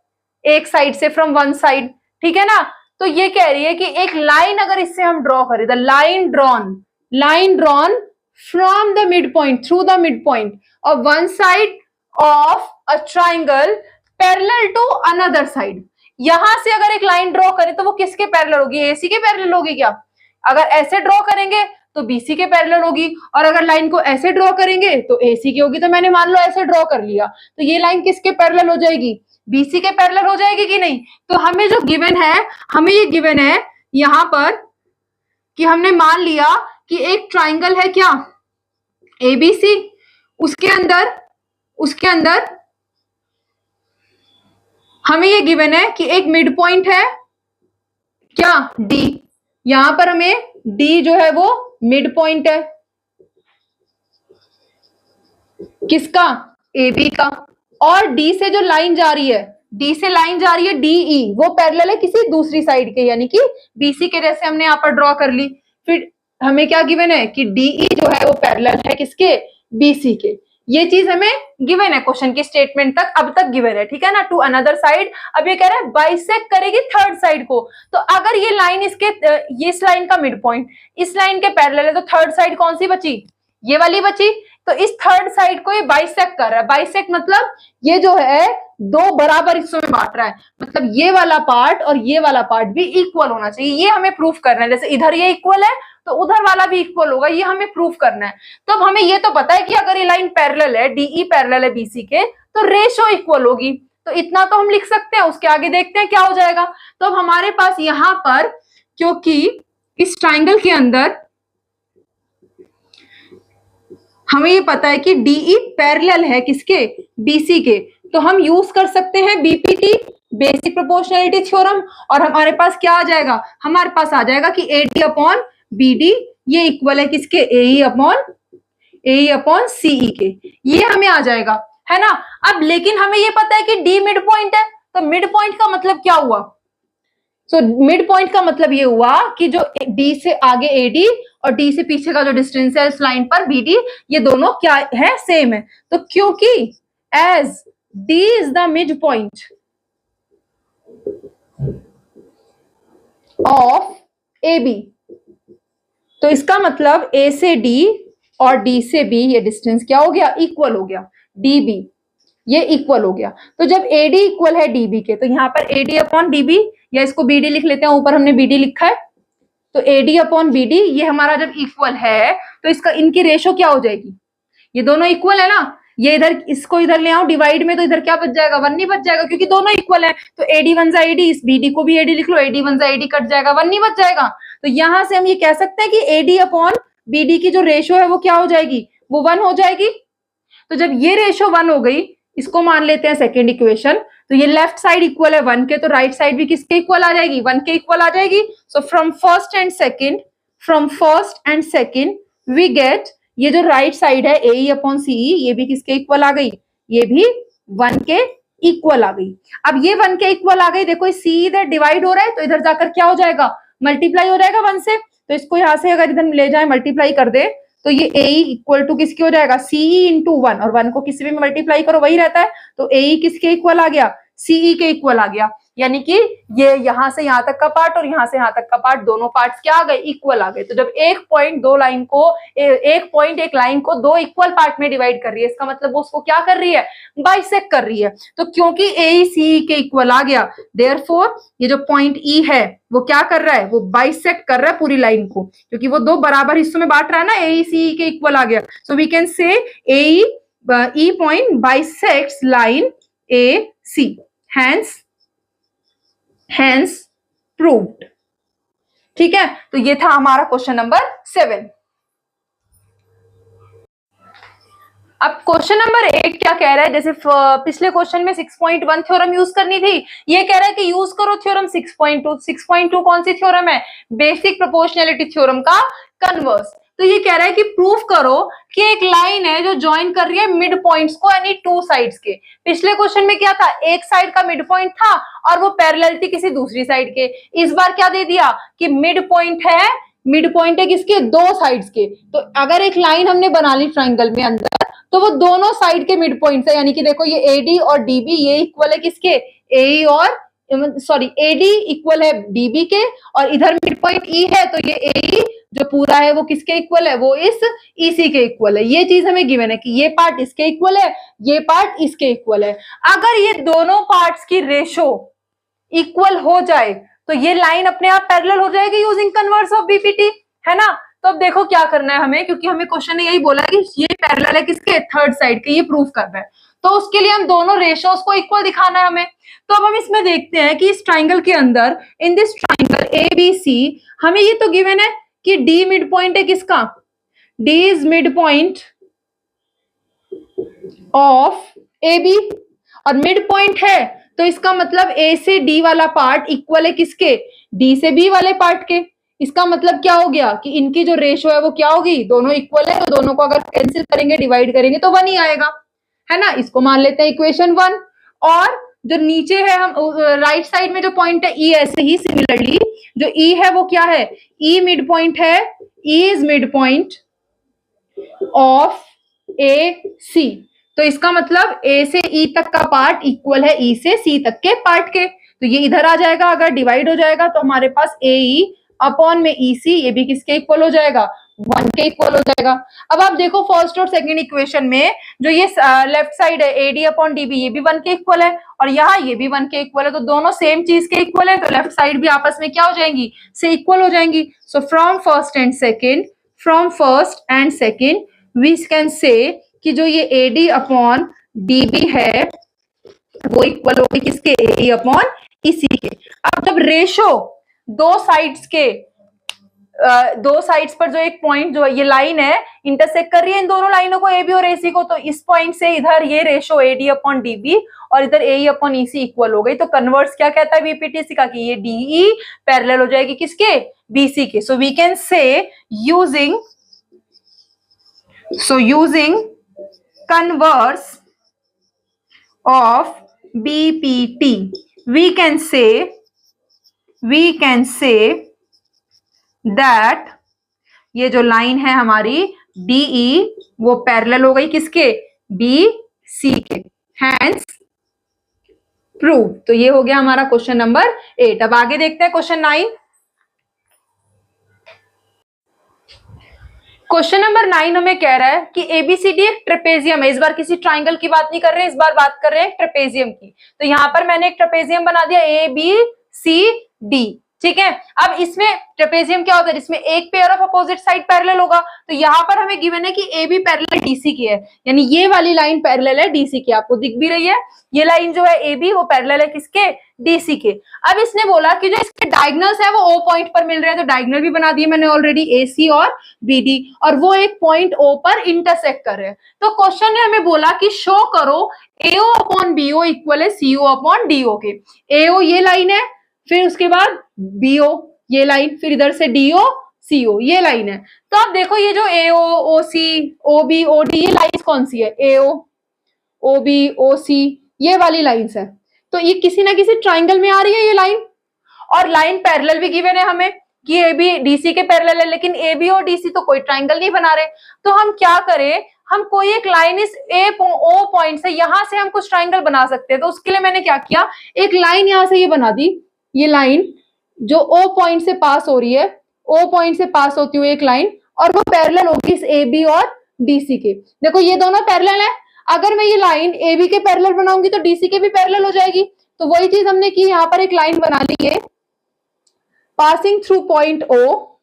एक साइड से, फ्रॉम वन साइड, ठीक है ना। तो ये कह रही है कि एक लाइन अगर इससे हम ड्रॉ करें, the line drawn from the mid point, through the mid point of one side of a triangle parallel to another side. यहां से अगर एक लाइन ड्रॉ करें तो वो किसके पैरेलल होगी, AC के पैरेलल होगी क्या। अगर ऐसे ड्रॉ करेंगे तो BC के पैरेलल होगी, और अगर लाइन को ऐसे ड्रॉ करेंगे तो AC की होगी। तो मैंने मान लो ऐसे ड्रॉ कर लिया, तो ये लाइन किसके पैरेलल हो जाएगी, BC के पैरेलल हो जाएगी कि नहीं। तो हमें जो गिवन है, हमें ये गिवन है यहां पर कि हमने मान लिया कि एक ट्राइंगल है क्या ABC, उसके अंदर हमें ये गिवन है कि एक मिड पॉइंट है क्या D। यहां पर हमें D जो है वो मिड पॉइंट है किसका, AB का। और D से जो लाइन जा रही है, DE, वो पैरेलल है किसी दूसरी साइड के, यानी कि BC के, जैसे हमने यहाँ पर ड्रॉ कर ली। फिर हमें क्या गिवन है कि DE जो है वो पैरेलल है किसके, BC के। ये चीज हमें गिवन है क्वेश्चन की स्टेटमेंट तक, अब तक गिवन है, ठीक है ना। टू अनदर साइड, अब ये कह रहा है बाइसेक्ट करेगी थर्ड साइड को। तो अगर ये लाइन ये इस लाइन का मिड पॉइंट इस लाइन के पैरेलल है, तो थर्ड साइड कौन सी बची, ये वाली बची। तो इस थर्ड साइड को ये बाइसेक्ट कर रहा है। बाइसेक्ट मतलब ये जो है दो बराबर हिस्सों में बांट रहा है, मतलब ये वाला पार्ट और ये वाला पार्ट भी इक्वल होना चाहिए। ये हमें प्रूफ करना है, जैसे इधर ये इक्वल है तो उधर वाला भी इक्वल होगा, ये हमें प्रूफ करना है। तो अब हमें ये तो पता है कि अगर ये लाइन पैरेलल है, DE पैरेलल है BC के, तो रेशो इक्वल होगी। तो इतना तो हम लिख सकते हैं, उसके आगे देखते हैं क्या हो जाएगा। तो अब हमारे पास यहां पर, क्योंकि इस ट्राइंगल के अंदर हमें ये पता है कि DE पैरेलल है किसके, BC के, तो हम यूज कर सकते हैं BPT, बेसिक प्रोपोर्शनैलिटी थ्योरम। और हमारे पास क्या आ जाएगा, हमारे पास आ जाएगा कि AD अपॉन BD ये इक्वल है किसके, AE अपॉन CE के। ये हमें आ जाएगा, है ना। अब लेकिन हमें ये पता है कि D मिड पॉइंट है, तो मिड पॉइंट का मतलब क्या हुआ, सो मिड पॉइंट का मतलब ये हुआ कि जो D से आगे AD और D से पीछे का जो डिस्टेंस है इस लाइन पर BD, ये दोनों क्या है, सेम है। तो क्योंकि as D is the mid point of AB, तो इसका मतलब A से D और D से B ये डिस्टेंस क्या हो गया, इक्वल हो गया, DB ये इक्वल हो गया। तो जब AD इक्वल है DB के, तो यहाँ पर AD अपॉन DB, या इसको BD लिख लेते हैं, ऊपर हमने BD लिखा है, तो AD अपॉन BD ये हमारा जब इक्वल है तो इसका इनकी रेशो क्या हो जाएगी, ये दोनों इक्वल है ना, ये इधर इसको इधर ले आओ डिवाइड में तो इधर क्या बच जाएगा, 1 नहीं बच जाएगा क्योंकि दोनों इक्वल है। तो AD 1 AD, इस BD को भी AD लिख लो, AD 1 AD कट जाएगा, 1 नहीं बच जाएगा। तो यहां से हम ये कह सकते हैं कि AD अपॉन BD की जो रेशो है वो क्या हो जाएगी, वो 1 हो जाएगी। तो जब ये रेशो 1 हो गई, इसको मान लेते हैं सेकेंड इक्वेशन, तो ये लेफ्ट साइड इक्वल है 1 के, तो राइट साइड भी किसके इक्वल आ जाएगी, 1 के इक्वल आ जाएगी। So from first and second we get ये जो राइट साइड है AE अपॉन CE ये भी किसके इक्वल आ गई, ये भी 1 के इक्वल आ गई। अब ये 1 के इक्वल आ गई, देखो CE इधर डिवाइड हो रहा है तो इधर जाकर क्या हो जाएगा, मल्टीप्लाई हो जाएगा 1 से। तो इसको यहां से अगर इधर ले जाए मल्टीप्लाई कर दे तो ये AE इक्वल टू किसके हो जाएगा, CE इंटू 1, और 1 को किसी भी मल्टीप्लाई करो वही रहता है। तो AE किसके इक्वल आ गया, CE के इक्वल आ गया, यानी कि ये यहां से यहां तक का पार्ट और यहां से यहां तक का पार्ट दोनों पार्ट्स क्या आ गए, इक्वल आ गए। तो जब एक पॉइंट एक लाइन को दो इक्वल पार्ट में डिवाइड कर रही है, इसका मतलब वो उसको क्या कर रही है, बाइसेक्ट कर रही है। तो क्योंकि AE CE के इक्वल आ गया, देयरफॉर ये जो पॉइंट E है वो क्या कर रहा है, वो बाइसेक्ट कर रहा है पूरी लाइन को, क्योंकि वो दो बराबर हिस्सों में बांट रहा है ना, AE CE के इक्वल आ गया। So we can say E point bisects line AC, hence proved। ठीक है, तो ये था हमारा क्वेश्चन नंबर 7। अब क्वेश्चन नंबर 8 क्या कह रहा है, जैसे पिछले क्वेश्चन में 6.1 थ्योरम यूज करनी थी, ये कह रहा है कि यूज करो थ्योरम 6.2। 6.2 कौन सी थ्योरम है, बेसिक प्रोपोर्शनैलिटी थ्योरम का कन्वर्स। तो ये कह रहा है कि प्रूफ करो कि एक लाइन है जो ज्वाइन कर रही है मिड पॉइंट्स को, यानी टू साइड्स के। पिछले क्वेश्चन में क्या था, एक साइड का मिड पॉइंट था और वो पैरेलल थी किसी दूसरी साइड के। इस बार क्या दे दिया कि मिड पॉइंट है किसके, दो साइड्स के। तो अगर एक लाइन हमने बना ली ट्राइंगल में अंदर, तो वो दोनों साइड के मिड पॉइंट्स है, यानी कि देखो ये AD और DB ये इक्वल है किसके, AE और AD इक्वल है DB के, और इधर मिड पॉइंट E है तो ये AE जो पूरा है वो किसके इक्वल है, वो इस EC के इक्वल है। ये चीज हमें गिवन है कि ये पार्ट इसके इक्वल है, ये पार्ट इसके इक्वल है। अगर ये दोनों पार्ट्स की रेशो इक्वल हो जाए तो ये लाइन अपने आप पैरेलल हो जाएगी यूजिंग कन्वर्स ऑफ BPT, है ना। तो अब देखो क्या करना है हमें, क्योंकि हमें क्वेश्चन ने यही बोला कि ये पैरेलल है किसके, थर्ड साइड के, ये प्रूफ करना है। तो उसके लिए हम दोनों रेशोस को इक्वल दिखाना है हमें। तो अब हम इसमें देखते हैं कि इस ट्राइंगल के अंदर, इन दिस ट्राइंगल ABC, हमें ये तो गिवन है कि D मिड पॉइंट है किसका, D is mid point of AB, और मिड पॉइंट है तो इसका मतलब A से D वाला पार्ट इक्वल है किसके, D से B वाले पार्ट के। इसका मतलब क्या हो गया कि इनकी जो रेशो है वो क्या होगी, दोनों इक्वल है, तो दोनों को अगर कैंसिल करेंगे, डिवाइड करेंगे तो 1 ही आएगा, है ना। इसको मान लेते हैं इक्वेशन 1। और जो नीचे है, हम राइट साइड में जो पॉइंट है E, ऐसे ही सिमिलरली जो E है वो क्या है, E मिड पॉइंट है, E is mid point of AC। तो इसका मतलब A से E तक का पार्ट इक्वल है E से C तक के पार्ट के। तो ये इधर आ जाएगा, अगर डिवाइड हो जाएगा तो हमारे पास AE अपॉन में EC, ये भी किसके इक्वल हो जाएगा, 1 के इक्वल हो जाएगा। अब आप देखो फर्स्ट और सेकंड इक्वेशन में जो ये लेफ्ट साइड है AD अपॉन DB, ये भी 1 के इक्वल है, और यहाँ ये भी 1 के इक्वल है। तो दोनों सेम चीज के इक्वल है, तो लेफ्ट साइड भी आपस में क्या हो जाएंगी, से इक्वल हो जाएंगी। So from first and second we can say कि जो ये AD अपॉन DB है वो इक्वल हो गई किसके, AE अपॉन EC के। अब जब रेशो दो साइड्स पर जो एक पॉइंट जो ये लाइन है इंटरसेक्ट कर रही है इन दोनों लाइनों को, AB और AC को, तो इस पॉइंट से इधर ये रेशो AD अपॉन DB और इधर AE अपॉन EC इक्वल हो गई। तो कन्वर्स क्या कहता है BPT का कि ये DE पैरेलल हो जाएगी किसके, BC के। So we can say using converse of BPT we can say that ये जो लाइन है हमारी DE वो पैरेलल हो गई किसके, BC के, hence prove। तो ये हो गया हमारा क्वेश्चन नंबर 8। अब आगे देखते हैं क्वेश्चन 9। क्वेश्चन नंबर 9 हमें कह रहा है कि ABCD एक ट्रेपेजियम है। इस बार किसी ट्राइंगल की बात नहीं कर रहे, इस बार बात कर रहे हैं ट्रेपेजियम की। तो यहां पर मैंने एक ट्रेपेजियम बना दिया ABCD, ठीक है। अब इसमें ट्रेपेजियम क्या होता है, इसमें एक pair of opposite side parallel होगा, तो यहाँ पर हमें गिवन है कि ए बी पैरेलल डीसी की है, यानी ये वाली लाइन पैरेलल है डीसी की, आपको दिख भी रही है ये लाइन जो है ए बी वो पैरेलल है किसके, डीसी के। अब इसने बोला कि जो इसके डायगोनल्स है वो ओ पॉइंट पर मिल रहे हैं, तो डायगोनल भी बना दिए मैंने ऑलरेडी, ए सी और बी डी, और वो एक पॉइंट ओ पर इंटरसेक्ट कर रहे हैं। तो क्वेश्चन ने हमें बोला कि शो करो एओ अपॉन बीओ इक्वल है सीओ अपॉन डीओ के। एओ ये लाइन है, फिर उसके बाद बीओ ये लाइन, फिर इधर से डीओ सीओ ये लाइन है। तो आप देखो ये जो एओ ओ सी ओ बी ओ डी ये लाइन कौन सी है, एओ ओ बी ओ सी ये वाली लाइंस है, तो ये किसी ना किसी ट्राइंगल में आ रही है ये लाइन, और लाइन पैरेलल भी गिवन है हमें कि ए बी डीसी के पैरेलल है, लेकिन ए बी और डीसी तो कोई ट्राइंगल नहीं बना रहे, तो हम क्या करें, हम कोई एक लाइन इस ए ओ पॉइंट से यहां से हम कुछ ट्राइंगल बना सकते हैं। तो उसके लिए मैंने क्या किया, एक लाइन यहां से ये बना दी, ये लाइन जो ओ पॉइंट से पास हो रही है, ओ पॉइंट से पास होती हुई एक लाइन, और वो पैरेलल होगी इस ए बी और डीसी के। देखो ये दोनों पैरेलल है, अगर मैं ये लाइन ए बी के पैरेलल बनाऊंगी तो डीसी के भी पैरेलल हो जाएगी। तो वही चीज हमने की, यहाँ पर एक लाइन बना ली है पासिंग थ्रू पॉइंट ओ,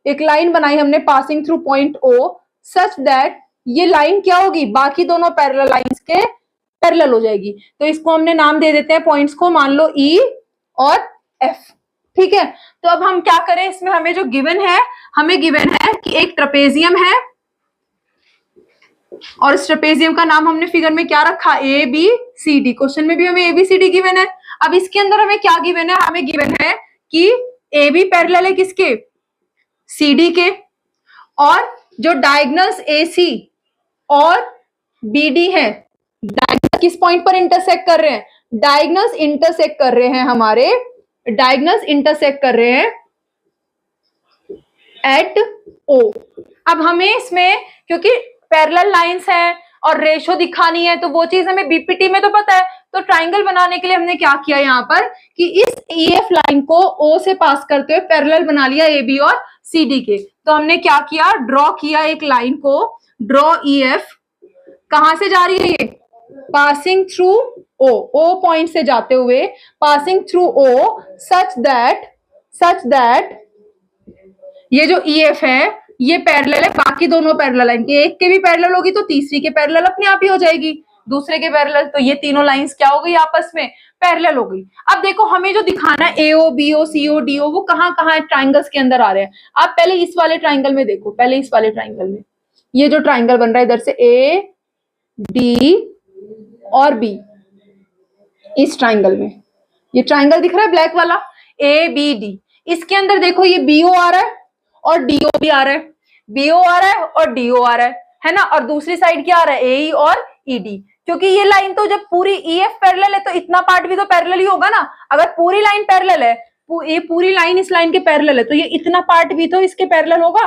एक लाइन बनाई हमने passing through point O such that ये लाइन क्या होगी, बाकी दोनों पैरेलल लाइंस के पैरेलल हो जाएगी। तो इसको हमने नाम दे देते हैं पॉइंट्स को, मान लो ई और एफ, ठीक है। तो अब हम क्या करें, इसमें हमें जो गिवन है, हमें गिवन है कि एक ट्रेपेजियम है, और इस ट्रेपेजियम का नाम हमने फिगर में क्या रखा, A B C D, question में भी हमें A B C D given है। अब इसके अंदर हमें क्या गिवन है, हमें गिवन है कि ए बी पैरेलल है किसके, सी डी के, और जो डायगोनल्स ए सी और बी डी है, डायगोनल किस पॉइंट पर इंटरसेक्ट कर रहे हैं, डायगोनल्स इंटरसेक्ट कर रहे हैं हमारे, डायगोनल्स इंटरसेक्ट कर रहे हैं एट ओ। अब हमें इसमें क्योंकि पैरेलल लाइंस हैं और रेशो दिखानी है, तो वो चीज हमें बीपीटी में तो पता है, तो ट्राइंगल बनाने के लिए हमने क्या किया यहाँ पर कि इस ईएफ लाइन को ओ से पास करते हुए पैरेलल बना लिया ए बी और सी डी के। तो हमने क्या किया, ड्रॉ किया एक लाइन को, ड्रॉ ईएफ, कहां से जा रही है ये, passing through O, O point से जाते हुए passing through O such that ये जो ईएफ है ये पैरेलल है बाकी दोनों पैरेलल लाइन के, एक के भी पैरेलल होगी तो तीसरी के पैरेलल अपने आप ही हो जाएगी, दूसरे के पैरेलल, तो ये तीनों लाइंस क्या हो गई, आपस में पैरेलल हो गई। अब देखो हमें जो दिखाना है एओ बीओ सीओ डीओ वो कहाँ कहाँ ट्राइंगल्स के अंदर आ रहे हैं। आप पहले इस वाले ट्राइंगल में देखो, पहले इस वाले ट्राइंगल में ये जो ट्राइंगल बन रहा है इधर से ए डी और बी, इस ट्राइंगल में ये ट्राइंगल दिख रहा है ब्लैक वाला ए बी डी, इसके अंदर देखो ये बीओ आ रहा है और डीओ भी आ रहा है, बीओ आ रहा है और डीओ आ रहा है ना, और दूसरी साइड क्या आ रहा है एई और ईडी, क्योंकि ये लाइन तो जब पूरी ईएफ पैरेलल है तो इतना पार्ट भी तो पैरेलल ही होगा ना, अगर पूरी लाइन पैरेलल है, ये पूरी लाइन इस लाइन के पैरेलल है, तो ये इतना पार्ट भी तो इसके पैरेलल होगा,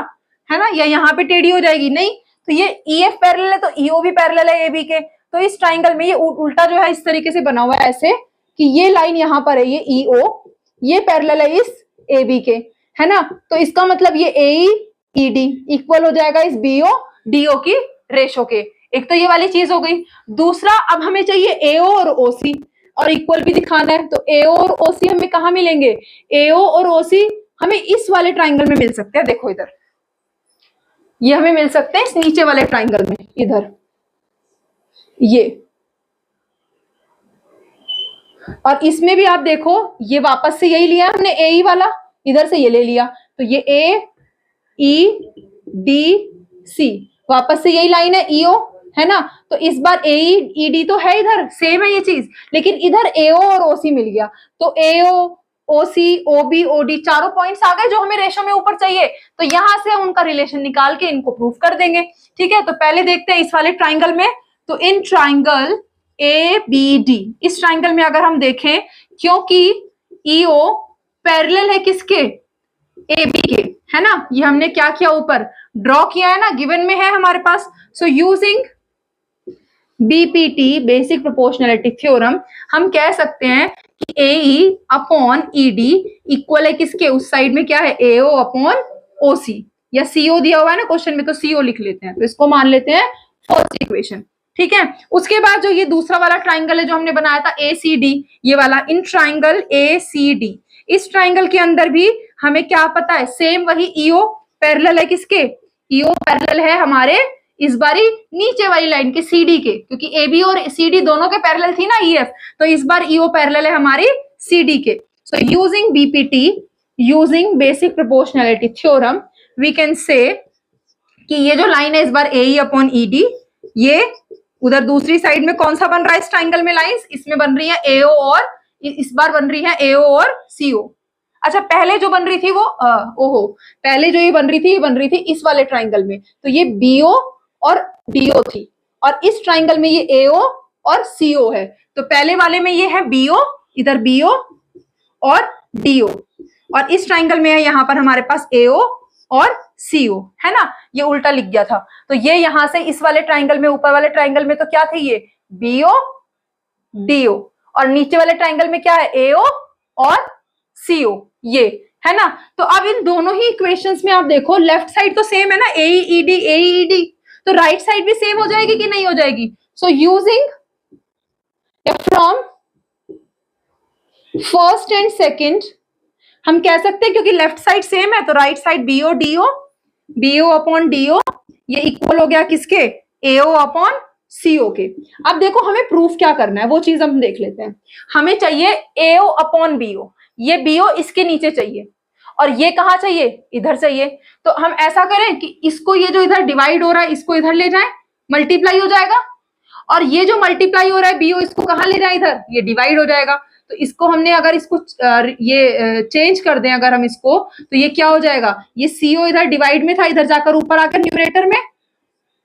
है ना, या यहाँ पे टेढ़ी हो जाएगी, नहीं, तो ये ईएफ पैरेलल है तो ईओ भी पैरेलल है एबी के, तो इस ट्राइंगल में ये उल्टा जो है इस तरीके से बना हुआ है ऐसे कि ये लाइन यहाँ पर है, ये ईओ, ये पैरेलल है इस एबी के, है ना, तो इसका मतलब ये ए ईडी इक्वल हो जाएगा इस बीओ डीओ की रेशो के। एक तो ये वाली चीज हो गई। दूसरा अब हमें चाहिए एओ और ओसी, और इक्वल भी दिखाना है, तो एओ और ओसी हमें कहाँ मिलेंगे, एओ और ओसी हमें इस वाले ट्राइंगल में मिल सकते हैं, देखो इधर ये हमें मिल सकते हैं इस नीचे वाले ट्राइंगल में, इधर ये, और इसमें भी आप देखो ये वापस से यही लिया हमने ए वाला, इधर से ये ले लिया, तो ये ए ई डी सी वापस से यही लाइन है ईओ, है ना, तो इस बार ए ई डी तो है इधर सेम है ये चीज, लेकिन इधर एओ और ओसी मिल गया, तो एओ ओसी ओबी ओडी चारों पॉइंट्स आ गए जो हमें रेशो में ऊपर चाहिए, तो यहां से उनका रिलेशन निकाल के इनको प्रूफ कर देंगे। ठीक है, तो पहले देखते हैं इस वाले ट्राइंगल में, तो in triangle A B D, इस ट्राइंगल में अगर हम देखें, क्योंकि ईओ पैरेलल है किसके, ए बी के, है ना, ये हमने क्या किया ऊपर ड्रॉ किया है ना, गिवन में है हमारे पास, so using BPT basic proportionality theorem हम कह सकते हैं कि एई अपॉन ईडी इक्वल है किसके, उस साइड में क्या है एओ अपॉन ओसी, या सीओ दिया हुआ है ना क्वेश्चन में, तो सीओ लिख लेते हैं, तो इसको मान लेते हैं फर्स्ट इक्वेशन। ठीक है, उसके बाद जो ये दूसरा वाला ट्राइंगल है जो हमने बनाया था ए सी डी, ये वाला in triangle A C D, इस ट्राइंगल के अंदर भी हमें क्या पता है, सेम वही ईओ पैरेलल है किसके, ईओ पैरेलल है हमारे इस बारी नीचे वाली लाइन के सीडी के, क्योंकि एबी और सीडी दोनों के पैरेलल थी ना ईएफ, तो इस बार ईओ पैरेलल है हमारी सीडी के। So using BPT, using basic proportionality theorem, we can say कि ये जो लाइन है इस बार AE अपॉन ED, ये उधर दूसरी साइड में कौन सा बन रहा है इस ट्राइंगल में लाइंस, इसमें बन रही है AO और इस बार बन रही है AO और CO। अच्छा पहले जो बन रही थी वो ओहो, पहले जो ये बन रही थी इस वाले ट्राइंगल में, तो ये BO और DO थी, और इस ट्राइंगल में ये AO और CO है। तो पहले वाले में ये है BO, इधर BO और DO, और इस ट्राइंगल में है यहाँ पर हमारे पास AO और CO, है ना, ये उल्टा लिख गया था। तो ये यहां से इस वाले ट्राइंगल में, ऊपर वाले ट्राइंगल में तो क्या थे ये BO DO, और नीचे वाले ट्राइंगल में क्या है AO और CO, ये है ना। तो अब इन दोनों ही इक्वेशंस में आप देखो लेफ्ट साइड तो सेम है ना, AED, तो राइट साइड भी सेम हो जाएगी कि नहीं हो जाएगी। So using from first and second हम कह सकते हैं, क्योंकि लेफ्ट साइड सेम है तो right side BO upon DO ये इक्वल हो गया किसके, AO अपॉन CO के। अब देखो हमें प्रूफ क्या करना है वो चीज हम देख लेते हैं। हमें चाहिए AO अपॉन BO, ये BO इसके नीचे चाहिए और ये कहाँ चाहिए, इधर चाहिए। तो हम ऐसा करें कि इसको, ये जो इधर डिवाइड हो रहा है इसको इधर ले जाएं, मल्टीप्लाई हो जाएगा, और ये जो मल्टीप्लाई हो रहा है BO इसको कहाँ ले जाए, इधर, ये डिवाइड हो जाएगा। तो इसको हमने अगर इसको ये चेंज कर दें अगर हम इसको, तो ये क्या हो जाएगा, ये CO इधर डिवाइड में था, इधर जाकर ऊपर आकर न्यूमरेटर में,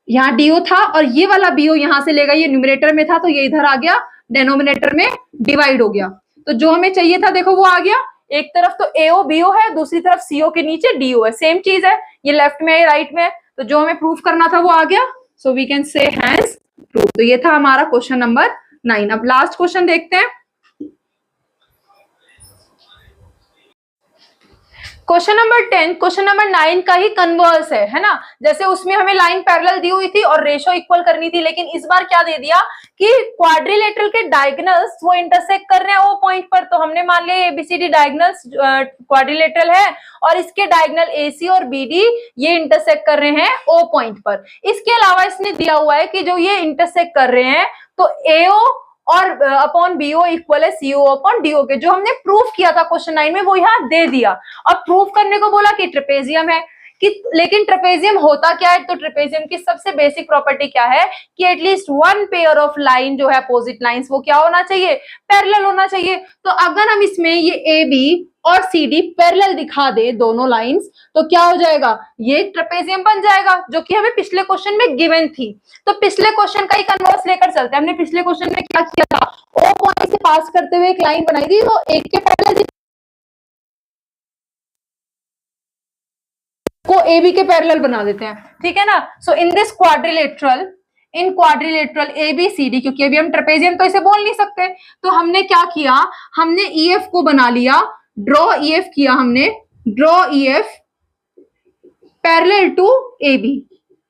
यहाँ DO था, और ये वाला BO यहां से लेगा, ये न्यूमरेटर में था तो ये इधर आ गया डेनोमिनेटर में डिवाइड हो गया। तो जो हमें चाहिए था देखो वो आ गया, एक तरफ तो AO BO है, दूसरी तरफ CO के नीचे DO है, सेम चीज है, ये लेफ्ट में है राइट में, तो जो हमें प्रूफ करना था वो आ गया। So we can say hence proof. तो ये था हमारा क्वेश्चन नंबर 9। अब लास्ट क्वेश्चन देखते हैं। क्वेश्चन नंबर 10 क्वेश्चन नंबर 9 का ही कन्वर्स है ना। जैसे उसमें हमें लाइन पैरेलल दी हुई थी और रेशो इक्वल करनी थी, लेकिन इस बार क्या दे दिया कि क्वाड्रिलेटरल के डायगोनल्स वो इंटरसेक्ट कर रहे हैं ओ पॉइंट पर। तो हमने मान लिया एबीसीडी डायगोनल्स क्वाड्रिलेटरल है और इसके डायगोनल AC और BD ये इंटरसेक्ट कर रहे हैं ओ पॉइंट पर। इसके अलावा इसने दिया हुआ है कि जो ये इंटरसेक्ट कर रहे हैं तो AO और अपॉन BO इक्वल है CO अपॉन DO के, जो हमने प्रूफ किया था क्वेश्चन 9 में वो यहाँ दे दिया। अब प्रूफ करने को बोला कि ट्रेपेजियम है कि, लेकिन ट्रेपेजियम होता क्या है, तो ट्रेपेजियम की सबसे बेसिक प्रॉपर्टी क्या है कि at least one pair of line जो है अपोजिट लाइंस वो क्या होना चाहिए, पैरेलल होना चाहिए। तो अगर हम इसमें ये AB और CD पैरेलल दिखा दे दोनों लाइंस तो क्या हो जाएगा, ये ट्रेपेजियम बन जाएगा, जो कि हमें पिछले क्वेश्चन में गिवन थी। तो पिछले क्वेश्चन का ही कन्वर्स लेकर चलते हैं। हमने पिछले क्वेश्चन में क्या किया था, ओ पॉइंट से पास करते हुए एक लाइन बनाई थी, तो एक के पैरेलल को AB के पैरेलल बना देते हैं, ठीक है ना। So in this quadrilateral, in quadrilateral ABCD, क्योंकि अभी हम ट्रेपेजियम तो इसे बोल नहीं सकते, तो हमने क्या किया, हमने EF को बना लिया, ड्रॉ EF किया हमने, draw EF parallel to AB।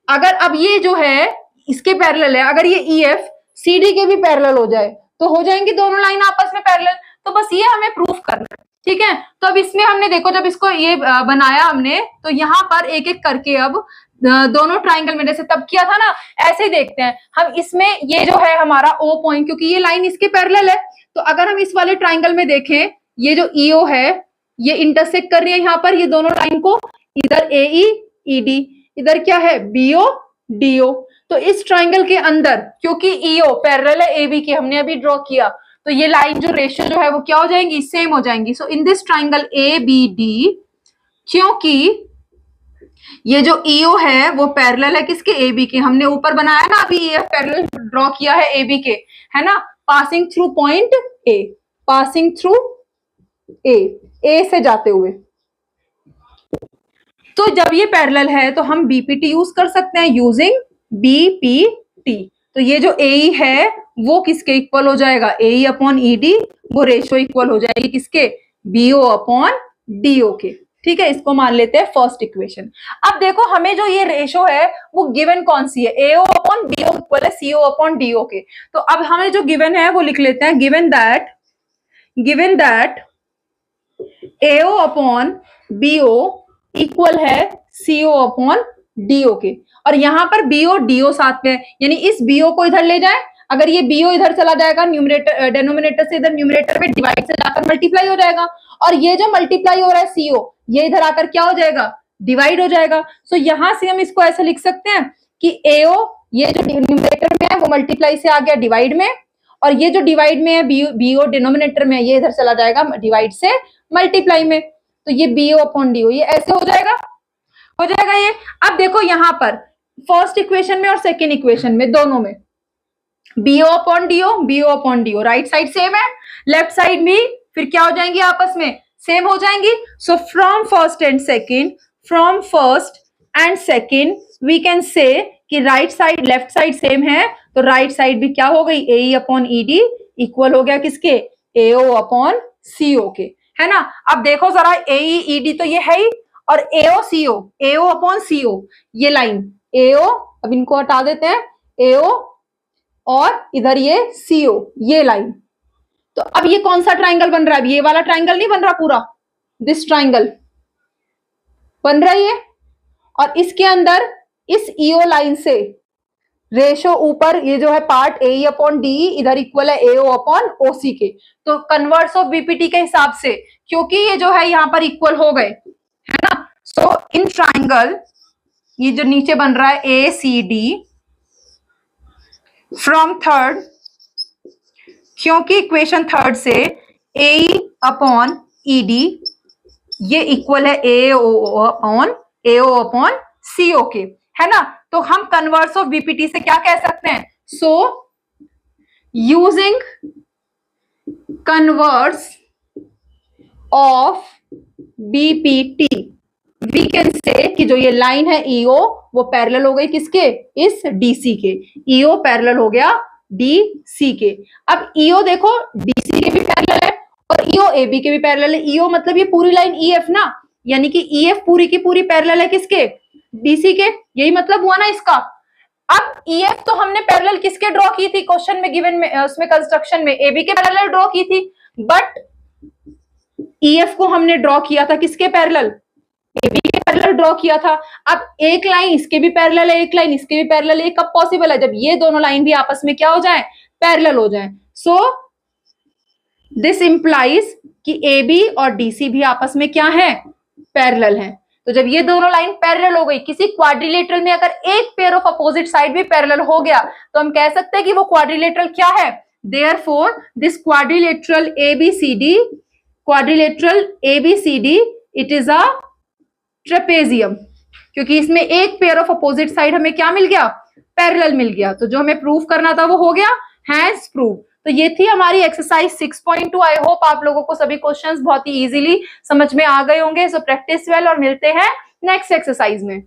अगर अब ये जो है इसके पैरेलल है, अगर ये EF CD के भी पैरेलल हो जाए तो हो जाएंगी दोनों लाइन आपस में पैरेलल। तो बस ये हमें प्रूफ करना है, ठीक है। तो अब इसमें हमने देखो जब इसको ये बनाया हमने, तो यहाँ पर एक एक करके अब दोनों ट्राइंगल में जैसे तब किया था ना, ऐसे ही देखते हैं हम। इसमें ये जो है हमारा O पॉइंट, क्योंकि ये लाइन इसके पैरेलल है, तो अगर हम इस वाले ट्राइंगल में देखें, ये जो EO है ये इंटरसेक्ट कर रही है यहाँ पर ये दोनों लाइन को, इधर AE ED, इधर क्या है BO DO। तो इस ट्राइंगल के अंदर क्योंकि EO पैरेलल है AB के, हमने अभी ड्रॉ किया, तो ये लाइन जो रेशियो जो है वो क्या हो जाएंगी, सेम हो जाएंगी। सो इन दिस ट्राइंगल ABD, क्योंकि ये जो EO है वो पैरेलल है किसके, AB के, हमने ऊपर बनाया ना अभी EF पैरेलल ड्रॉ किया है AB के, है ना, passing through point A, passing through A से जाते हुए। तो जब ये पैरेलल है तो हम BPT यूज कर सकते हैं, यूजिंग BPT। तो ये जो AE है वो किसके इक्वल हो जाएगा, AE अपॉन ED, वो रेशो इक्वल हो जाएगी किसके, BO अपॉन DO के, ठीक है। इसको मान लेते हैं फर्स्ट इक्वेशन। अब देखो हमें जो ये रेशो है वो गिवन कौन सी है, AO अपॉन BO इक्वल है CO अपॉन DO के। तो अब हमें जो गिवन है वो लिख लेते हैं, given that AO upon BO equal है CO अपॉन DO के, और यहां पर BO DO साथ में है, यानी इस BO को इधर ले जाए, अगर ये BO इधर चला जाएगा न्यूमरेटर डेनोमिनेटर से इधर न्यूमरेटर में डिवाइड से जाकर मल्टीप्लाई हो जाएगा, और ये जो मल्टीप्लाई हो रहा है CO ये इधर आकर क्या हो जाएगा, डिवाइड हो जाएगा। सो यहां से हम इसको ऐसे लिख सकते हैं कि AO ये जो न्यूमरेटर में है वो मल्टीप्लाई से आ गया डिवाइड में, और ये जो डिवाइड में है BO डिनोमिनेटर में ये इधर चला जाएगा डिवाइड से मल्टीप्लाई में, तो ये BO अपॉन DO ये ऐसे हो जाएगा ये। अब देखो यहां पर फर्स्ट इक्वेशन में और सेकेंड इक्वेशन में दोनों में BO upon DO right side same है, लेफ्ट साइड भी फिर क्या हो जाएंगी आपस में सेम हो जाएंगी। So from first and second we can say कि right side left side same है, तो राइट साइड भी क्या हो गई AE अपॉन ED इक्वल हो गया किसके, AO अपॉन CO के, है ना। अब देखो जरा AE ED तो ये है ही, और AO अपॉन CO ये लाइन AO, अब इनको हटा देते हैं, AO और इधर ये CO ये लाइन, तो अब ये कौन सा ट्राइंगल बन रहा है, ये वाला ट्राइंगल नहीं बन रहा पूरा, दिस ट्राइंगल बन रहा है ये, और इसके अंदर इस EO लाइन से रेशो ऊपर ये जो है पार्ट AE अपॉन DE इधर इक्वल है AO अपॉन OC के, तो कन्वर्स ऑफ BPT के हिसाब से क्योंकि ये जो है यहां पर इक्वल हो गए, है ना। सो इन ट्राइंगल ये जो नीचे बन रहा है ACD फ्रॉम थर्ड, क्योंकि इक्वेशन थर्ड से AE अपॉन ED ये इक्वल है AO अपॉन CO के, है ना। तो हम कन्वर्स ऑफ BPT से क्या कह सकते हैं, so using converse of BPT we can say कि जो ये लाइन है EO वो पैरेलल हो गई किसके, इस DC के, EO पैरेलल हो गया DC के। अब EO देखो DC के भी पैरेलल है और EO AB के भी पैरेलल है, EO मतलब ये पूरी लाइन EF ना, यानी कि EF पूरी की पूरी पैरेलल है किसके, DC के, यही मतलब हुआ ना इसका। अब EF तो हमने पैरेलल किसके ड्रॉ की थी क्वेश्चन में गिवन में, उसमें कंस्ट्रक्शन में AB के पैरेलल ड्रॉ की थी, बट EF को हमने ड्रॉ किया था किसके पैरेलल, AB के पैरेलल ड्रॉ किया था। अब एक लाइन इसके भी पैरेलल है, एक लाइन इसके भी पैरेलल है, कब पॉसिबल है, जब ये दोनों लाइन भी आपस में क्या हो जाए, पैरेलल हो जाए। सो दिस इंप्लाइज कि AB और DC भी आपस में क्या है, पैरेलल है। तो जब ये दोनों लाइन पैरेलल हो गई, किसी क्वाड्रिलेटरल में अगर एक पेयर ऑफ अपोजिट साइड भी पैरेलल हो गया तो हम कह सकते हैं कि वो क्वाड्रिलेटरल क्या है, therefore this quadrilateral ABCD it is a trapezium, क्योंकि इसमें एक पेयर ऑफ अपोजिट साइड हमें क्या मिल गया, पैरेलल मिल गया। तो जो हमें प्रूव करना था वो हो गया, हैज प्रूव। तो ये थी हमारी एक्सरसाइज 6.2। आई होप आप लोगों को सभी क्वेश्चंस बहुत ही इजीली समझ में आ गए होंगे। सो प्रैक्टिस वेल और मिलते हैं नेक्स्ट एक्सरसाइज में।